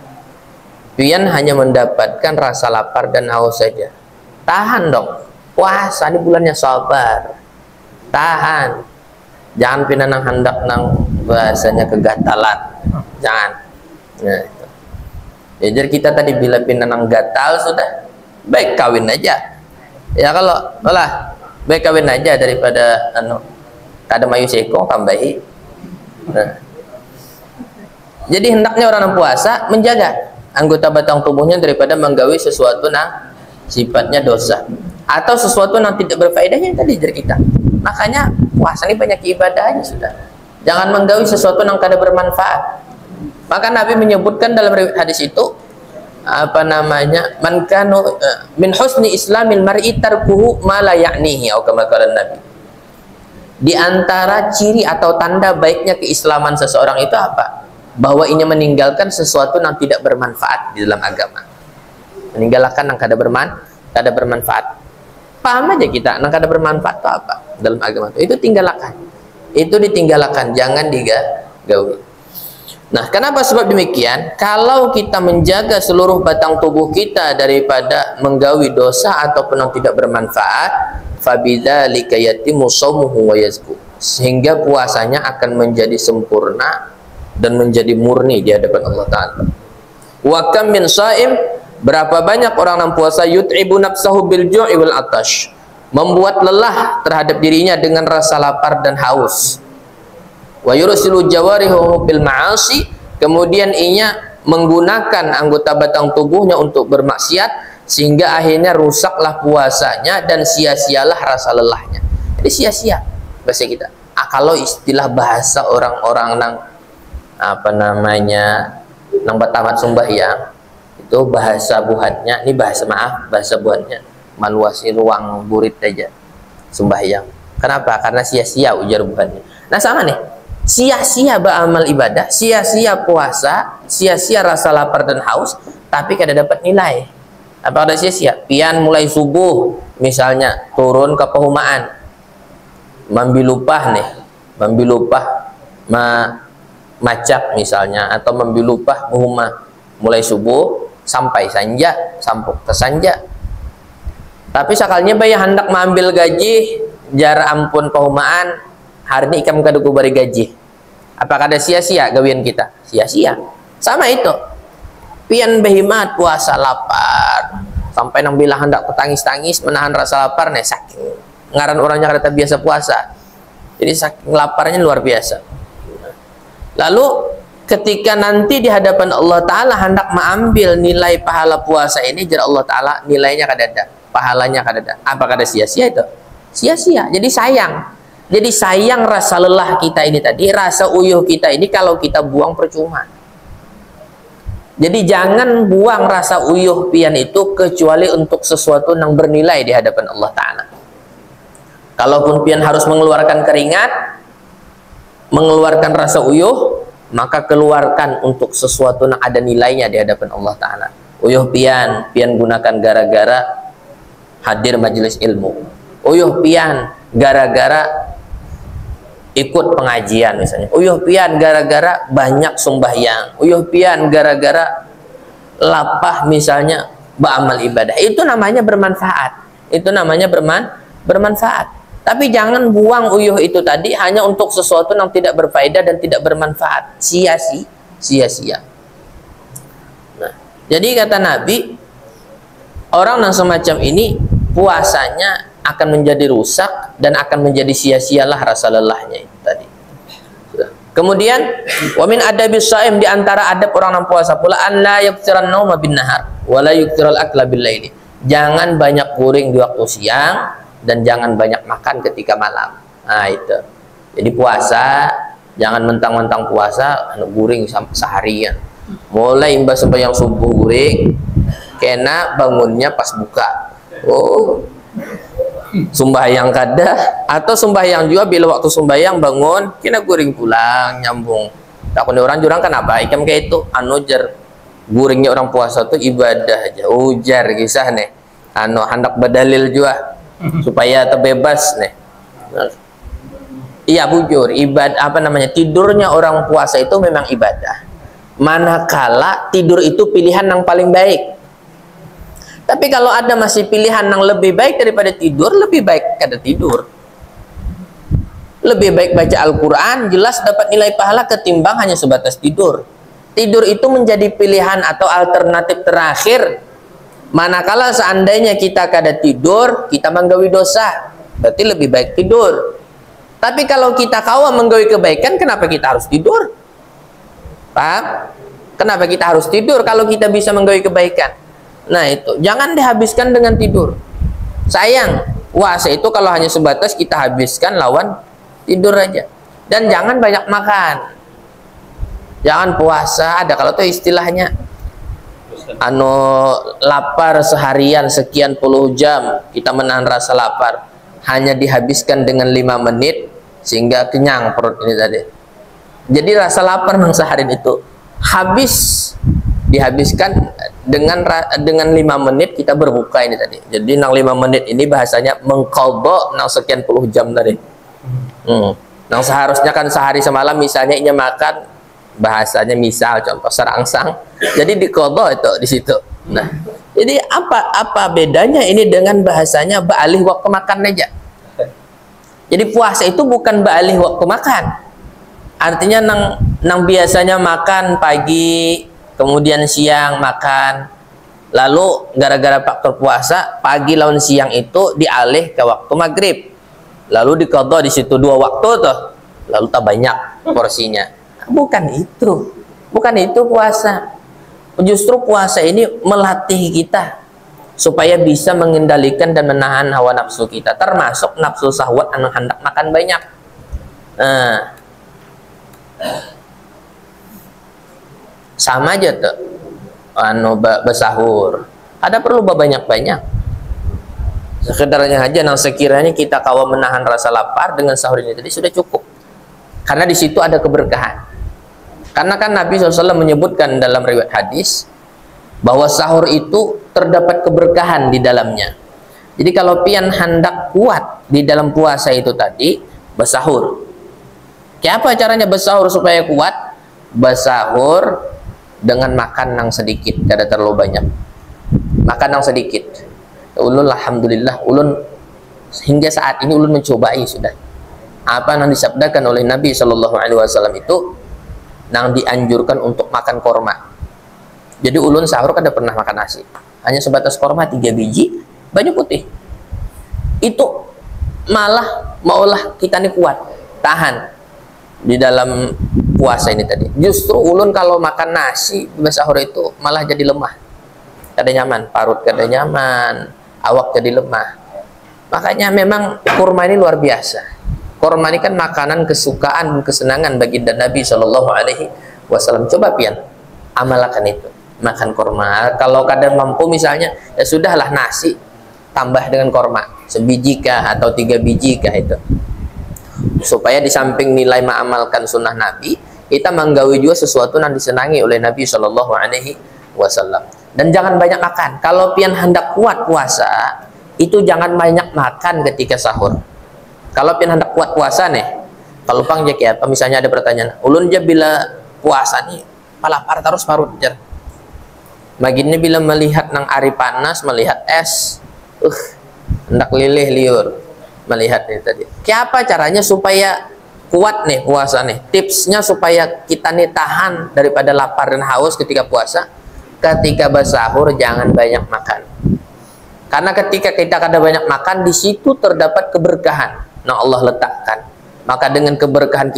Pian hanya mendapatkan rasa lapar dan haus saja. Tahan dong. Puasa di bulannya sabar. Tahan. Jangan pindah nang hendak nang bahasanya kegatalan. Jangan. Nah, itu. Ya, jadi kita tadi bila pindah nang gatal sudah, baik kawin aja. Ya kalau malah baik kawin aja daripada kada mayu seko tambahi. Nah. Jadi hendaknya orang yang puasa menjaga anggota batang tubuhnya daripada menggawi sesuatu yang sifatnya dosa atau sesuatu yang tidak berfaedahnya tadi dari kita. Makanya puasa ini banyak ibadahnya sudah. Jangan menggawi sesuatu yang kada bermanfaat. Maka Nabi menyebutkan dalam hadis itu apa namanya, man kanu min husni islamil mar'i tarkuhu ma la ya'nihi atau kama qala Nabi. Di antara ciri atau tanda baiknya keislaman seseorang itu apa? Bahwa ia meninggalkan sesuatu yang tidak bermanfaat di dalam agama. Meninggalkan yang kada bermanfaat. Paham aja kita, yang kada bermanfaat itu apa dalam agama itu tinggalkan. Itu ditinggalkan, jangan digawi. Nah, kenapa sebab demikian? Kalau kita menjaga seluruh batang tubuh kita daripada menggawi dosa ataupun yang tidak bermanfaat, fabidzalika yatimmu shaumuhu wa yazku. Sehingga puasanya akan menjadi sempurna dan menjadi murni di hadapan Allah Ta'ala. Wa kam min shaim, berapa banyak orang yang puasa yut'ibu nafsahu bil ju'i wal atash, membuat lelah terhadap dirinya dengan rasa lapar dan haus. Wa yursilu jawarihu bil ma'asi, kemudian ia menggunakan anggota batang tubuhnya untuk bermaksiat, sehingga akhirnya rusaklah puasanya dan sia-sialah rasa lelahnya. Jadi sia-sia bahasa kita. Kalau istilah bahasa orang-orang nang apa namanya nang batamat sembahyang, itu bahasa buhatnya, ini bahasa bahasa buhatnya maluasi ruang burit aja sembahyang. Kenapa? Karena sia-sia ujar buhatnya. Nah sama nih, sia-sia beramal ibadah, sia-sia puasa, sia-sia rasa lapar dan haus, tapi kada dapat nilai. Apa ada sia-sia? Pian mulai subuh misalnya turun ke perumahan, mambilupah nih, mambilupah macak misalnya, atau mambilupah rumah mulai subuh sampai sanja, sampai ke sanja. Tapi sakalnya bayar hendak mengambil gaji, jarak ampun perumahan, hari ini ikam kaduku bari gaji. Apakah ada sia-sia gawian kita? Sia-sia. Sama itu. Pian behimat puasa lapar, sampai nang bilang hendak petangis-tangis menahan rasa lapar nih, saking ngaran orangnya kada biasa puasa. Jadi saking laparnya luar biasa. Lalu ketika nanti di hadapan Allah Ta'ala hendak mengambil nilai pahala puasa ini, jadi Allah Ta'ala nilainya kada ada, pahalanya kada ada. Apakah ada sia-sia itu? Sia-sia. Jadi sayang. Jadi sayang rasa lelah kita ini tadi, rasa uyuh kita ini kalau kita buang percuma. Jadi jangan buang rasa uyuh pian itu kecuali untuk sesuatu yang bernilai di hadapan Allah Ta'ala. Kalaupun pian harus mengeluarkan keringat, mengeluarkan rasa uyuh, maka keluarkan untuk sesuatu yang ada nilainya di hadapan Allah Ta'ala. Uyuh pian gunakan gara-gara hadir majelis ilmu. Uyuh pian gara-gara ikut pengajian misalnya. Uyuh pian gara-gara banyak sembahyang. Uyuh pian gara-gara lapah misalnya beramal ibadah. Itu namanya bermanfaat. Itu namanya bermanfaat. Tapi jangan buang uyuh itu tadi hanya untuk sesuatu yang tidak berfaedah dan tidak bermanfaat. Sia-sia. Nah, jadi kata Nabi, orang yang semacam ini puasanya akan menjadi rusak dan akan menjadi sia-sialah rasa lelahnya itu tadi. Kemudian wa min adabis shaim, di antara adab orang yang puasa pula, an la yaktsiran nauma bin nahar wa la yaktsiral akla bil laili. Jangan banyak guring di waktu siang dan jangan banyak makan ketika malam. Nah itu. Jadi puasa jangan mentang-mentang puasa guring sampai seharian. Mulai imbas sembahyang subuh guring, kena bangunnya pas buka. Oh, sembahyang kada, atau sembahyang juga bila waktu sembahyang bangun kena guring pulang nyambung. Takut orang jurang kenapa ikam kayak itu jar guringnya orang puasa tuh ibadah aja ujar kisah nih hendak berdalil juga supaya terbebas nih. Iya bujur tidurnya orang puasa itu memang ibadah, manakala tidur itu pilihan yang paling baik. Tapi kalau ada masih pilihan yang lebih baik daripada tidur, lebih baik kada tidur. Lebih baik baca Al-Quran, jelas dapat nilai pahala ketimbang hanya sebatas tidur. Tidur itu menjadi pilihan atau alternatif terakhir. Manakala seandainya kita kada tidur, kita menggawi dosa. Berarti lebih baik tidur. Tapi kalau kita kawa menggawi kebaikan, kenapa kita harus tidur? Paham? Kenapa kita harus tidur kalau kita bisa menggawi kebaikan? Nah itu, jangan dihabiskan dengan tidur. Sayang, puasa itu kalau hanya sebatas kita habiskan lawan tidur aja. Dan jangan banyak makan. Jangan puasa, ada kalau tuh istilahnya lapar seharian sekian puluh jam, kita menahan rasa lapar, hanya dihabiskan dengan 5 menit sehingga kenyang perut ini tadi. Jadi rasa lapar nang seharian itu dihabiskan dengan 5 menit kita berbuka ini tadi. Jadi nang 5 menit ini bahasanya mengqadha nang sekian puluh jam tadi. Nang seharusnya kan sehari semalam misalnya ini makan bahasanya misal contoh serangsang, jadi diqadha itu di situ. Nah, jadi apa bedanya ini dengan bahasanya ba'alih waktu makan aja? Jadi puasa itu bukan ba'alih waktu makan. Artinya nang biasanya makan pagi, kemudian siang makan, lalu gara-gara faktor puasa pagi lawan siang itu dialih ke waktu maghrib, lalu diqadha di situ 2 waktu tuh, lalu tak banyak porsinya. Bukan itu puasa. Justru puasa ini melatih kita supaya bisa mengendalikan dan menahan hawa nafsu kita, termasuk nafsu syahwat anu hendak makan banyak. Nah, sama aja tuh anu bersahur, ada perlu banyak-banyak. Sekedarnya aja nang sekiranya kita kawa menahan rasa lapar dengan sahur ini tadi sudah cukup, karena di situ ada keberkahan. Karena kan Nabi SAW menyebutkan dalam riwayat hadis bahwa sahur itu terdapat keberkahan di dalamnya. Jadi kalau pian hendak kuat di dalam puasa itu tadi, bersahur. Kayak apa caranya bersahur supaya kuat? Bersahur dengan makan yang sedikit, tidak terlalu banyak. Makan yang sedikit. Ulun alhamdulillah, ulun hingga saat ini ulun mencobai sudah. Apa yang disabdakan oleh Nabi SAW itu, yang dianjurkan untuk makan korma. Jadi ulun sahur kan tidak pernah makan nasi, hanya sebatas korma 3 biji, baju putih. Itu malah maulah kita nih kuat, tahan di dalam puasa ini tadi. Justru ulun kalau makan nasi sahur itu malah jadi lemah, kada nyaman, parut kada nyaman, awak jadi lemah. Makanya memang kurma ini luar biasa. Korma ini kan makanan kesukaan dan kesenangan bagi Nabi SAW. Coba pian amalkan itu, makan korma. Kalau kadang mampu misalnya, ya sudahlah nasi tambah dengan korma, sebiji kah atau 3 biji kah itu, supaya di samping nilai mengamalkan sunnah Nabi, kita menggawi juga sesuatu yang disenangi oleh Nabi SAW. Dan jangan banyak makan. Kalau pian hendak kuat puasa, itu jangan banyak makan ketika sahur. Kalau pian hendak kuat puasa nih, kalau pang ya apa misalnya ada pertanyaan, ulun aja bila puasa nih palapar terus parut jar. Baginnya bila melihat nang ari panas, melihat es, hendak lilih liur melihat ini tadi. Kayak apa caranya supaya kuat nih puasa nih? Tipsnya supaya kita nih tahan daripada lapar dan haus ketika puasa. Ketika bersahur jangan banyak makan. Karena ketika kita kada banyak makan, di situ terdapat keberkahan. Nah, Allah letakkan. Maka dengan keberkahan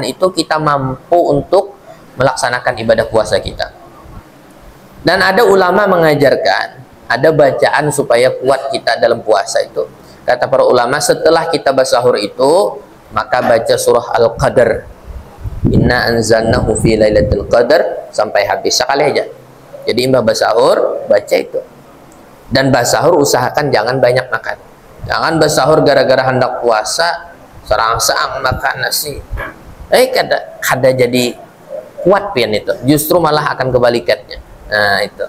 itu kita mampu untuk melaksanakan ibadah puasa kita. Dan ada ulama mengajarkan, ada bacaan supaya kuat kita dalam puasa itu. Kata para ulama, setelah kita bersahur itu, maka baca surah Al-Qadar. Inna anzalnahu fi lailatul qadar sampai habis sekali aja. Jadi mbah bersahur baca itu. Dan bersahur usahakan jangan banyak makan. Jangan bersahur gara-gara hendak puasa serangsang makan nasi. Kada jadi kuat pian itu. Justru malah akan kebalikannya. Nah, itu.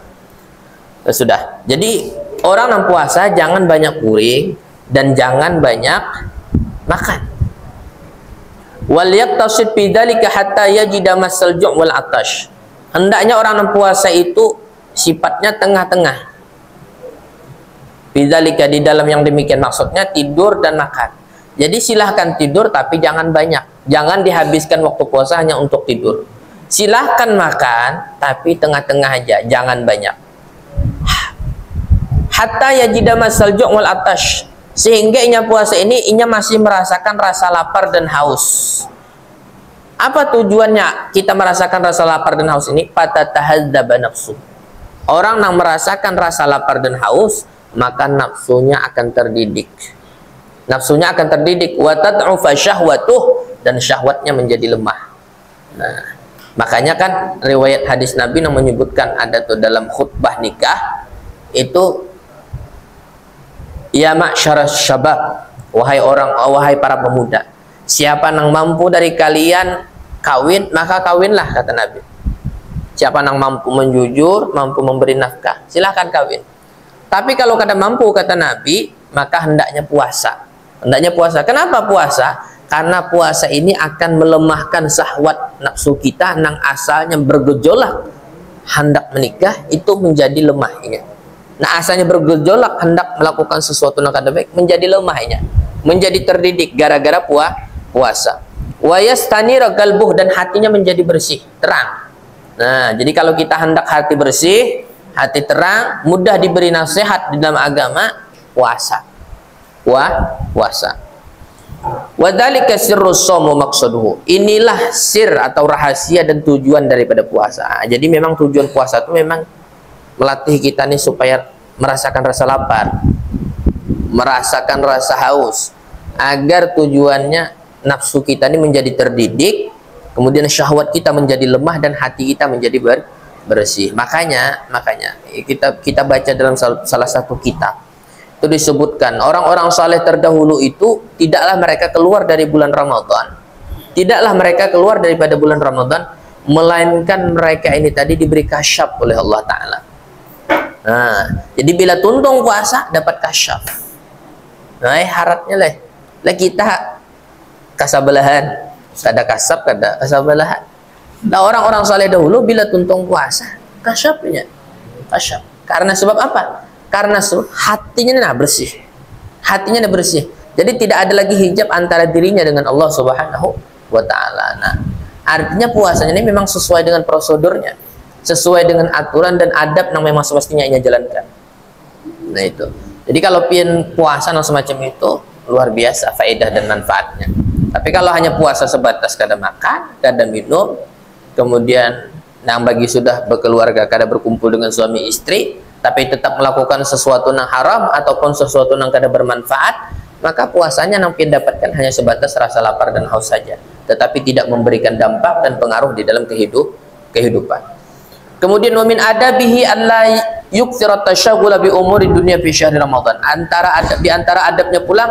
Sudah. Jadi orang yang puasa jangan banyak kuring dan jangan banyak makan. Wal yaqtasid fi dzalika hatta yajida masal ju' wal atash. Hendaknya orang yang puasa itu sifatnya tengah-tengah. Bidzalika di dalam yang demikian maksudnya tidur dan makan. Jadi silahkan tidur tapi jangan banyak. Jangan dihabiskan waktu puasa hanya untuk tidur. Silahkan makan tapi tengah-tengah aja, jangan banyak. Hatta yajida masal ju' wal atash. Sehingga inya puasa ini inya masih merasakan rasa lapar dan haus. Apa tujuannya kita merasakan rasa lapar dan haus ini? Fatatahadzaba nafsu. Orang yang merasakan rasa lapar dan haus, maka nafsunya akan terdidik. Nafsunya akan terdidik, wa tad'ufa syahwatuh, dan syahwatnya menjadi lemah. Nah, makanya kan riwayat hadis Nabi yang menyebutkan ada tuh dalam khutbah nikah itu, ya ma'syaras syabab, wahai para pemuda, siapa yang mampu dari kalian kawin, maka kawinlah, kata Nabi. Siapa yang mampu menjujur, mampu memberi nafkah, silahkan kawin. Tapi kalau kada mampu, kata Nabi, maka hendaknya puasa. Hendaknya puasa. Kenapa puasa? Karena puasa ini akan melemahkan syahwat nafsu kita nang asalnya bergejolak hendak menikah itu menjadi lemahnya. Nah, asalnya bergejolak hendak melakukan sesuatu yang kada baik menjadi lemahnya, menjadi terdidik gara-gara puasa. Wa yastanira qalbuh, dan hatinya menjadi bersih, terang. Nah, jadi kalau kita hendak hati bersih, hati terang, mudah diberi nasihat di dalam agama, puasa. Puasa. Wadzalika sirrus shaum maqsaduhu. Inilah sir atau rahasia dan tujuan daripada puasa. Jadi memang tujuan puasa itu memang melatih kita nih supaya merasakan rasa lapar, merasakan rasa haus, agar tujuannya nafsu kita ini menjadi terdidik, kemudian syahwat kita menjadi lemah dan hati kita menjadi bersih. Makanya kita baca dalam salah satu kitab itu disebutkan orang-orang saleh terdahulu itu tidaklah mereka keluar dari bulan Ramadan, tidaklah mereka keluar daripada bulan Ramadan, melainkan mereka ini tadi diberi kasyaf oleh Allah Ta'ala. Nah, jadi bila tuntung puasa dapat kasyaf. Nah, harapnya lah kita kasabelahan, kada kasab kada kasabelahan. Nah, orang-orang saleh dahulu bila tuntung puasa kasyafnya, kasyaf. Karena sebab apa? Karena hatinya bersih, hatinya bersih. Jadi tidak ada lagi hijab antara dirinya dengan Allah Subhanahu wa Ta'ala. Nah, artinya puasanya ini memang sesuai dengan prosedurnya, sesuai dengan aturan dan adab yang memang semestinya ia jalankan. Nah itu. Jadi kalau pian puasa yang semacam itu luar biasa faedah dan manfaatnya. Tapi kalau hanya puasa sebatas kada makan, kada minum, kemudian yang bagi sudah berkeluarga, kada berkumpul dengan suami istri, tapi tetap melakukan sesuatu yang haram ataupun sesuatu yang kada bermanfaat, maka puasanya yang pian dapatkan hanya sebatas rasa lapar dan haus saja, tetapi tidak memberikan dampak dan pengaruh di dalam kehidupan. Kemudian wamin adabihi alla yuktsirat tasyaghula bi umuri dunya fi syahr Ramadan. Di antara adabnya pulang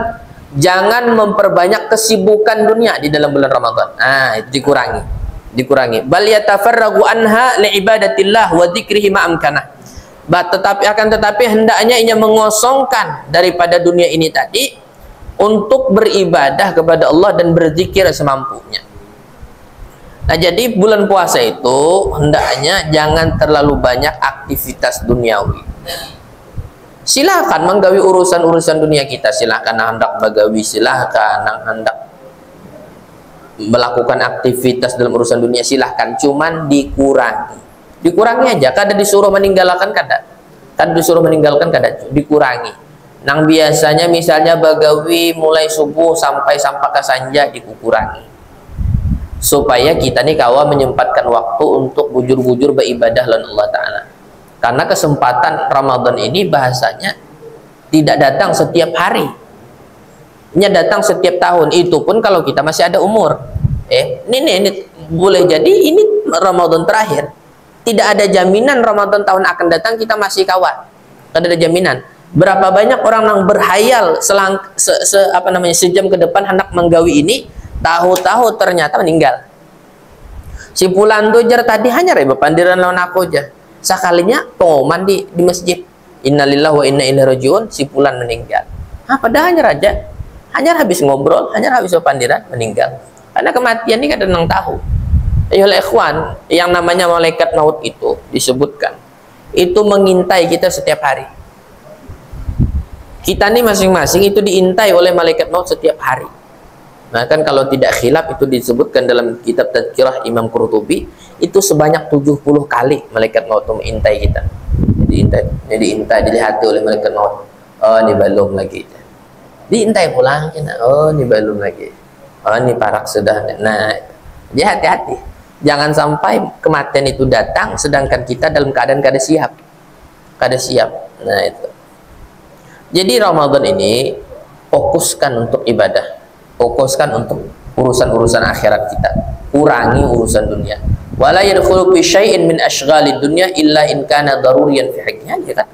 jangan memperbanyak kesibukan dunia di dalam bulan Ramadan. Nah, itu dikurangi. Bal yatafarragu anha li ibadatillah wa dzikrihi ma amkanah. Tetapi hendaknya ia mengosongkan daripada dunia ini tadi untuk beribadah kepada Allah dan berzikir semampunya. Nah, jadi bulan puasa itu hendaknya jangan terlalu banyak aktivitas duniawi. Silahkan menggawi urusan-urusan dunia kita, silahkan hendak bagawi, silahkan hendak melakukan aktivitas dalam urusan dunia, silahkan, cuman dikurangi aja. Kada disuruh meninggalkan, kada disuruh meninggalkan, kada, dikurangi. Nang biasanya misalnya bagawi mulai subuh sampai ke sanja, dikurangi, supaya kita nih kawa menyempatkan waktu untuk bujur-bujur beribadah lan Allah Ta'ala. Karena kesempatan Ramadan ini bahasanya tidak datang setiap hari, nya datang setiap tahun. Itu pun kalau kita masih ada umur. Ini boleh jadi ini Ramadan terakhir. Tidak ada jaminan Ramadan tahun akan datang kita masih kawan. Tidak ada jaminan. Berapa banyak orang yang berhayal sejam ke depan hendak menggawi ini, tahu-tahu ternyata meninggal. Si pulan tuh jar tadi hanya reba pandiran lawan aku aja. Sekalinya pengumuman di masjid, innalillahi wa inna ilaihi rajiun, si pulan meninggal. Padahal hanya habis ngobrol, hanya habis pandiran meninggal. Karena kematian ini kadang tahu. Ayolah ikhwan, yang namanya malaikat maut itu disebutkan itu mengintai kita setiap hari. Kita nih masing-masing itu diintai oleh malaikat maut setiap hari. Nah kan kalau tidak khilaf itu disebutkan dalam kitab Tadhkirah Imam Qurtubi, itu sebanyak 70 kali malaikat maut itu mengintai kita. Diintai, dilihat oleh malaikat maut. Oh, ini belum lagi. Diintai pulang kita. Oh, ini belum lagi. Oh, ini parak sudah. Nah, jadi hati-hati. Jangan sampai kematian itu datang sedangkan kita dalam keadaan kada siap. Nah, itu. Jadi Ramadan ini fokuskan untuk ibadah, fokuskan untuk urusan-urusan akhirat kita, kurangi urusan dunia. Wala yadkhulu fi syai'in min asyghali dunya illa in kana daruriyan fi haqqiha.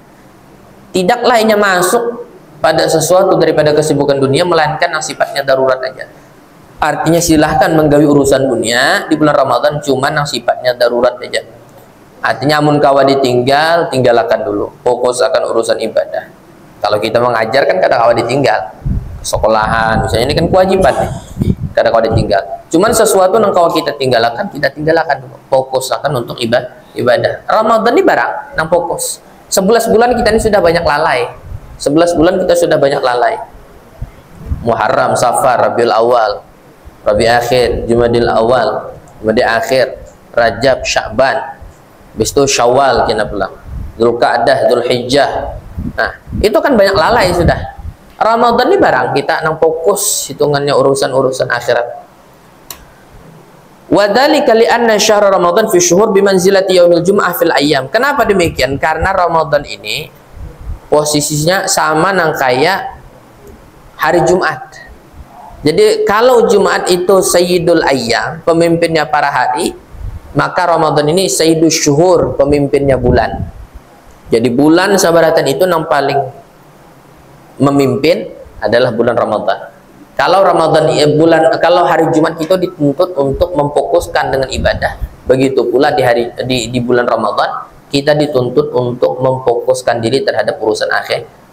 Tidaklah ianya masuk pada sesuatu daripada kesibukan dunia melainkan yang sifatnya darurat aja. Artinya silahkan menggawi urusan dunia di bulan Ramadan, cuman yang sifatnya darurat aja. Artinya amun kawa tinggalkan dulu, fokus akan urusan ibadah. Kalau kita mengajar kan kadang kawa ditinggal, sekolahan misalnya, ini kan kewajiban nih. kada kau ditinggal. Cuman sesuatu yang kau kita tinggalkan dulu. Fokus akan untuk ibadah. Ramadan ini barang nang fokus. 11 bulan kita ini sudah banyak lalai. 11 bulan kita sudah banyak lalai. Muharram, Safar, Rabiul Awal, Rabi Akhir, Jumadil Awal, Jumadil Akhir, Rajab, Sya'ban, habis itu Syawal kita pulang, Dzulqa'dah, Dzulhijjah. Nah, itu kan banyak lalai sudah. Ramadan ini barang kita nang fokus hitungannya urusan-urusan akhirat. Wadzalika li'anna syahr Ramadan fi syuhur bimanzilati yaumil jum'ah fil ayyam. Kenapa demikian? Karena Ramadan ini posisinya sama nang kayak hari Jumat. Jadi kalau Jumat itu sayyidul ayyam, pemimpinnya para hari, maka Ramadan ini sayyidus syuhur, pemimpinnya bulan. Jadi bulan sabaratan itu yang paling memimpin adalah bulan Ramadan. Kalau Ramadan kalau hari Jumat itu dituntut untuk memfokuskan dengan ibadah. Begitu pula di bulan Ramadan kita dituntut untuk memfokuskan diri terhadap urusan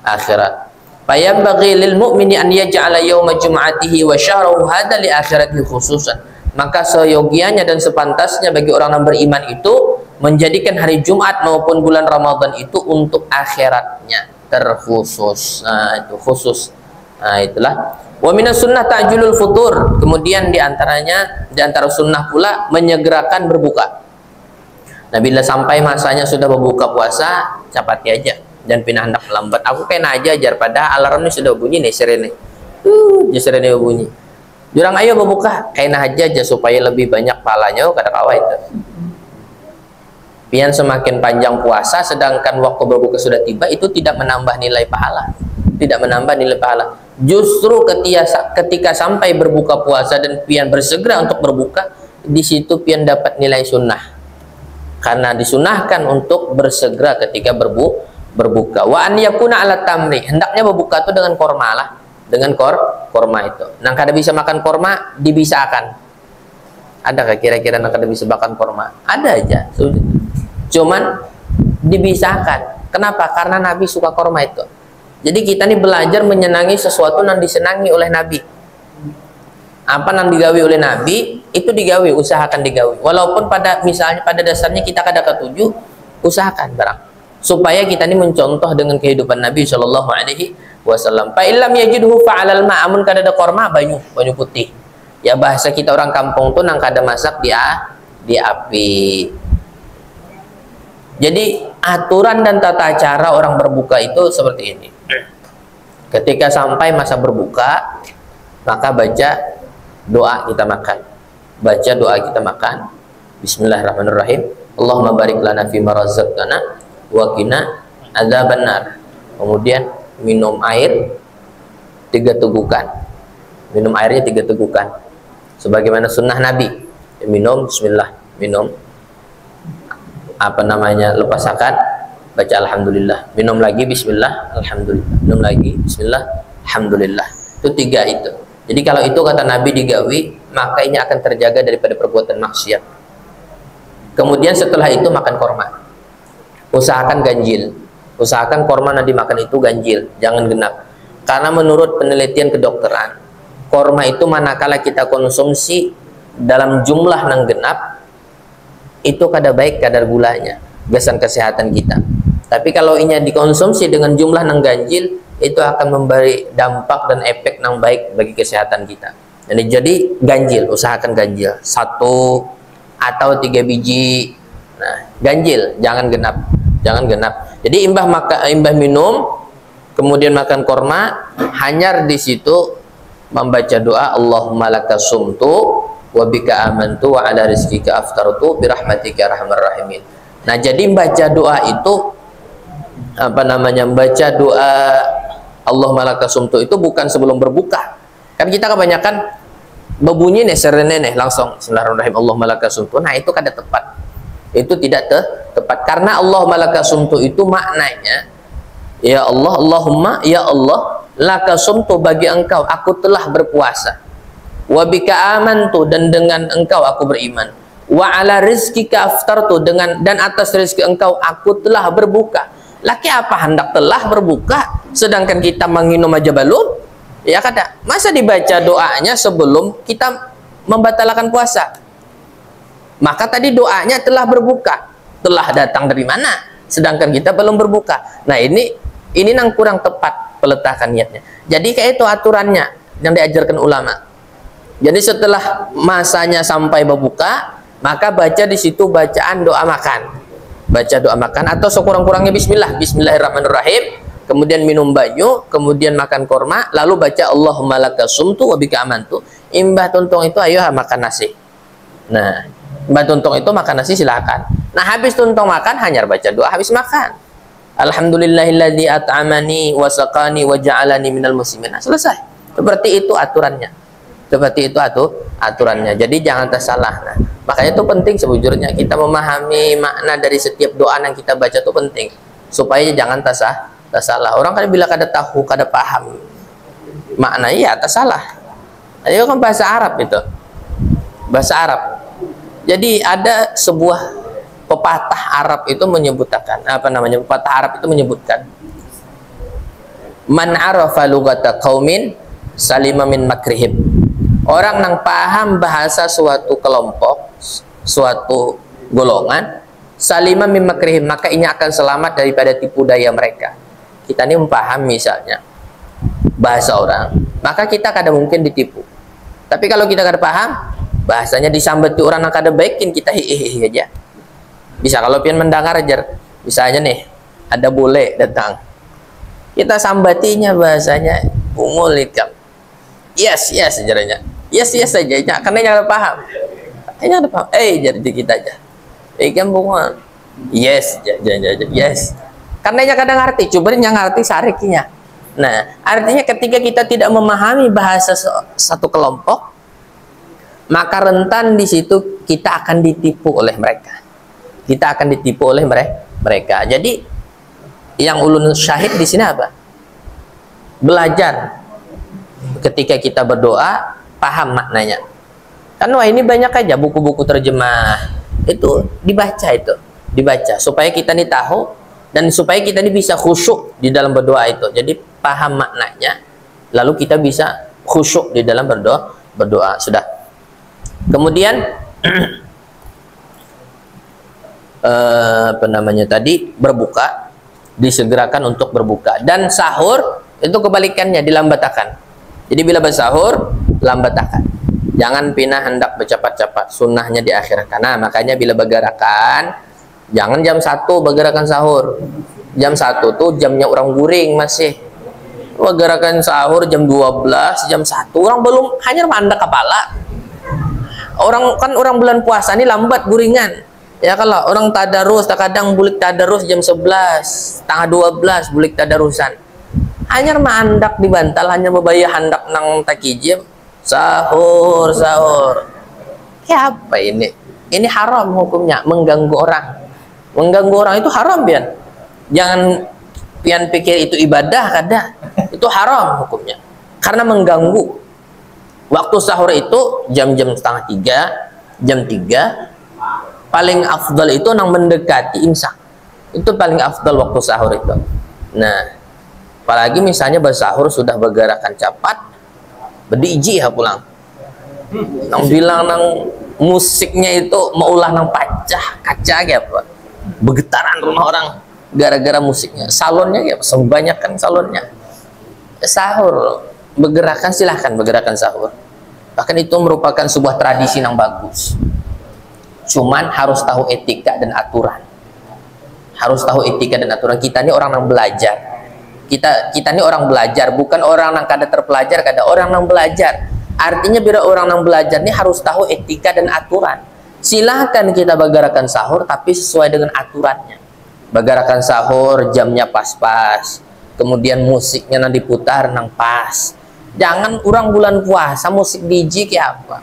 akhirat. Fayambaghi lil mu'mini an yaj'ala yauma jum'atihi wa syahrahu hadha li akhiratihi khususan. Maka seyogianya dan sepantasnya bagi orang yang beriman itu menjadikan hari Jumat maupun bulan Ramadan itu untuk akhiratnya terkhusus. Nah, itu khusus. Nah, itulah. Wa minas sunnah ta'jilul futur. Kemudian di antara sunnah pula menyegerakan berbuka. Nah, bila sampai masanya sudah berbuka puasa, capati aja dan pindah hendak melambat. Aku kena aja ajar pada alarmnya sudah bunyi nih sirene. Sirene bunyi. Jurang ayo berbuka, kena aja supaya lebih banyak pahalanya kata kawa itu. Pian semakin panjang puasa sedangkan waktu berbuka sudah tiba itu tidak menambah nilai pahala. Tidak menambah nilai pahala. Justru ketika sampai berbuka puasa dan pian bersegera untuk berbuka, di situ pian dapat nilai sunnah. Karena disunahkan untuk bersegera ketika berbuka. Wa an yakuna ala tamri. Hendaknya berbuka itu dengan korma lah. Dengan korma itu. Nang kada bisa makan korma dibisakan. Adakah kira-kira nang kada bisa makan korma? Ada aja. Cuman dibisakan. Kenapa? Karena Nabi suka korma itu. Jadi kita nih belajar menyenangi sesuatu yang disenangi oleh Nabi. Apa yang digawi oleh Nabi itu digawi, usahakan digawi. Walaupun misalnya pada dasarnya kita kada ketujuh, usahakan barang. Supaya kita ini mencontoh dengan kehidupan Nabi Shallallahu Alaihi Wasallam. Fa illam yajidhu fa'alal ma'amun, kada ada korma banyu putih. Ya bahasa kita orang kampung tuh nang kada masak di api. Jadi aturan dan tata cara orang berbuka itu seperti ini. Ketika sampai masa berbuka, maka baca doa kita makan. Baca doa kita makan. Bismillahirrahmanirrahim. Allahumma barik lana fima razaqtana wa qina adzabannar. Kemudian minum air 3 tegukan. Minum airnya 3 tegukan. Sebagaimana sunnah Nabi. Minum bismillah, minum lepas akad baca alhamdulillah, minum lagi bismillah alhamdulillah, minum lagi bismillah alhamdulillah. Itu 3 itu. Jadi kalau itu kata Nabi digawi, maka ini akan terjaga daripada perbuatan maksiat. Kemudian setelah itu makan korma. Usahakan ganjil. Usahakan korma yang dimakan itu ganjil, jangan genap. Karena menurut penelitian kedokteran, korma itu manakala kita konsumsi dalam jumlah yang genap, itu kada baik kadar gulanya, gasan kesehatan kita. Tapi kalau ini dikonsumsi dengan jumlah yang ganjil, itu akan memberi dampak dan efek yang baik bagi kesehatan kita. Jadi ganjil, usahakan ganjil 1 atau 3 biji. Nah, ganjil, jangan genap. Jadi imbah minum, kemudian makan korma, hanyar di situ membaca doa Allahumma laka sumtu wa bika amantu wa ala rizqika aftartu birahmatika arhamar rahimin. Nah, jadi baca doa itu baca doa Allahumma laka sumtu itu bukan sebelum berbuka. Kan kita kebanyakan berbunyi nih serene nih langsung bismillahirrahmanirrahim Allahumma laka sumtu. Nah, itu kada tepat. Itu tidak tepat karena Allahumma laka sumtu itu maknanya ya Allah, Allahumma ya Allah laka sumtu, bagi engkau aku telah berpuasa. Wa bika amantu, dan dengan engkau aku beriman. Wa ala rizqika aftartu, dan atas rezeki engkau aku telah berbuka. Laki apa hendak telah berbuka sedangkan kita menginum aja belum? Ya kada. Masa dibaca doanya sebelum kita membatalkan puasa? Maka tadi doanya telah berbuka, telah datang dari mana? Sedangkan kita belum berbuka. Nah ini nang kurang tepat peletakan niatnya. Jadi kayak itu aturannya yang diajarkan ulama. Jadi setelah masanya sampai berbuka, maka baca di situ bacaan doa makan. Baca doa makan atau sekurang-kurangnya bismillah, bismillahirrahmanirrahim, kemudian minum banyu, kemudian makan korma, lalu baca Allahumma laka sumtu wa bika amantu. Imbah tuntung itu ayo makan nasi. Nah, imbah tuntung itu makan nasi silakan. Nah, habis tuntung makan hanya baca doa habis makan. Alhamdulillahilladzi at'amani wa saqani wa ja'alani minal muslimin. Nah, selesai. Seperti itu aturannya. Seperti itu aturannya. Jadi jangan tersalah. Nah, makanya itu penting sebujurnya kita memahami makna dari setiap doa yang kita baca itu penting supaya jangan tersalah. Orang kan bila kada tahu, kada paham maknanya ya tersalah. Itu kan bahasa Arab itu. Bahasa Arab. Jadi ada sebuah pepatah Arab itu menyebutkan pepatah Arab itu menyebutkan man arafa lugata qaumin salima min makrihim. Orang yang paham bahasa suatu kelompok, suatu golongan, salima min makrihim, maka ini akan selamat daripada tipu daya mereka. Kita ini memahami misalnya bahasa orang, maka kita kadang mungkin ditipu. Tapi kalau kita kada paham bahasanya, disambati orang yang kada baikin, kita hihihi aja. Bisa kalau pian mendengar aja, misalnya nih ada bule datang, kita sambatinya bahasanya ungul ikam, yes sejarahnya, yes saja, karena yang ada paham, jadi kita aja, ikam bunga, yes, karena yang kadang ngerti, coba yang ngerti sarikinya. Nah, artinya ketika kita tidak memahami bahasa satu kelompok, maka rentan di situ kita akan ditipu oleh mereka. Kita akan ditipu oleh mereka. Jadi yang ulun syahid di sini apa? Belajar. Ketika kita berdoa, paham maknanya. Kan wah ini banyak aja buku-buku terjemah. Itu dibaca supaya kita ini tahu dan supaya kita ini bisa khusyuk di dalam berdoa itu. Jadi paham maknanya, lalu kita bisa khusyuk di dalam berdoa. Sudah. Kemudian tadi berbuka, disegerakan untuk berbuka, dan sahur itu kebalikannya, dilambatakan. Jadi bila bersahur lambatakan, jangan pindah hendak bercepat-cepat, sunnahnya diakhirkan. Nah makanya bila bergerakan jangan jam 1 bergerakan sahur. Jam 1 tuh jamnya orang guring masih. Bergerakan sahur jam 12, jam 1 orang belum, hanya mandek kepala. Orang bulan puasa ini lambat guringan. Ya kalau orang tadarus, kadang bulik tadarus jam 11, setengah 12 bulik tadarusan. Hanya mandak di bantal, hanya membayar handak nang takijim, sahur. Ya apa ini? Ini haram hukumnya, mengganggu orang. Mengganggu orang itu haram pian. Jangan pian pikir itu ibadah kada. Itu haram hukumnya. Karena mengganggu. Waktu sahur itu jam-jam setengah 3, jam 3. Paling afdal itu nang mendekati imsak. Itu paling afdal waktu sahur itu. Nah, apalagi misalnya bersahur sudah bergerakan cepat, berdiji ya pulang. Nang bilang nang musiknya itu maulah nang kaca apa? Bergetaran rumah orang gara-gara musiknya. Salonnya ya banyak kan salonnya. Sahur bergerakan, silahkan bergerakan sahur. Bahkan itu merupakan sebuah tradisi yang bagus. Cuman harus tahu etika dan aturan. Harus tahu etika dan aturan. Kita ini orang yang belajar. Kita ini orang belajar, bukan orang yang kada terpelajar, kada orang yang belajar. Artinya bila orang yang belajar ini harus tahu etika dan aturan. Silahkan kita bergerakan sahur tapi sesuai dengan aturannya. Bergerakan sahur jamnya pas-pas. Kemudian musiknya nanti diputar nang pas. Jangan orang bulan puasa musik DJ kayak apa?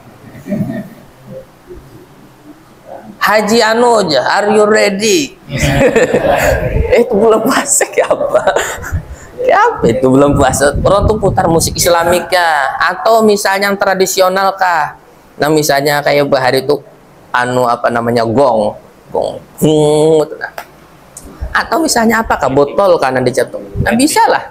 Haji anu aja, are you ready? Itu bulan puasa kayak apa? Kayak apa itu bulan puasa? Orang tuh putar musik Islamik kah? Atau misalnya yang tradisional kah? Nah misalnya kayak bahari itu anu gong. Nah. Atau misalnya apa kah? Botol kanan dicetuk. Nah bisa lah.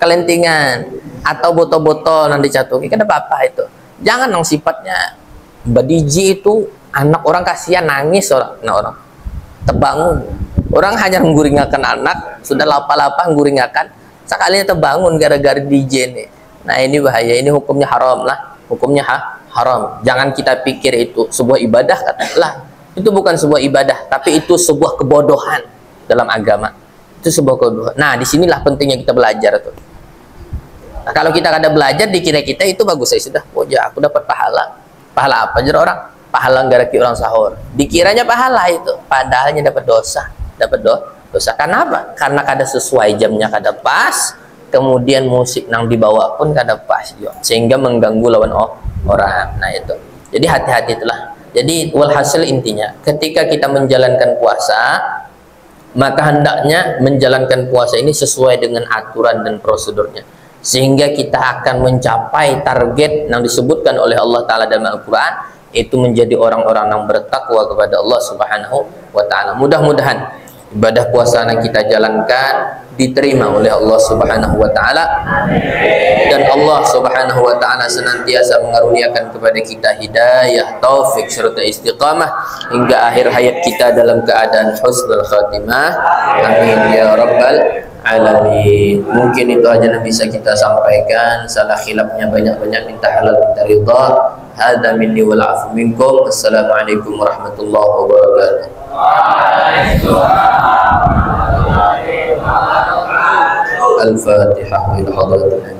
Kelentingan. atau botol-botol yang dicatuki, kan apa-apa itu. Jangan dong sifatnya badiji itu anak orang kasihan nangis orang terbangun. Orang hanya mengguringakan anak, sudah lapa-lapa mengguringakan, sekalinya terbangun gara-gara DJ ini. Nah ini bahaya, ini hukumnya haram lah, hukumnya haram. Jangan kita pikir itu sebuah ibadah, katakanlah itu bukan sebuah ibadah, tapi itu sebuah kebodohan dalam agama. Itu sebuah kebodohan. Nah disinilah pentingnya kita belajar tuh. Nah, kalau kita ada belajar dikira kita itu bagus, saya sudah, oh ya aku dapat pahala. Pahala apa aja orang? Pahala gara-gara orang sahur. Dikiranya pahala itu, padahalnya dapat dosa. Dosa. Karena apa? Karena kada sesuai jamnya, kada pas. Kemudian musik yang dibawa pun kada pas juga, sehingga mengganggu lawan orang. Nah itu. Jadi hati-hati itulah. Jadi walhasil intinya, ketika kita menjalankan puasa, maka hendaknya menjalankan puasa ini sesuai dengan aturan dan prosedurnya, sehingga kita akan mencapai target yang disebutkan oleh Allah Ta'ala dalam Al-Quran, itu menjadi orang-orang yang bertakwa kepada Allah Subhanahu wa Ta'ala. Mudah-mudahan ibadah puasa yang kita jalankan diterima oleh Allah Subhanahu wa Ta'ala, dan Allah Subhanahu wa Ta'ala senantiasa mengaruniakan kepada kita hidayah, taufik serta istiqamah hingga akhir hayat kita dalam keadaan husnul khatimah. Amin ya rabbal alamin. Mungkin itu aja yang bisa kita sampaikan. Salah khilafnya banyak-banyak, minta halal minta ridha. Hadza minni wal afu minkum. Assalamualaikum warahmatullahi wabarakatuh. Al-Fatihah ila hadratil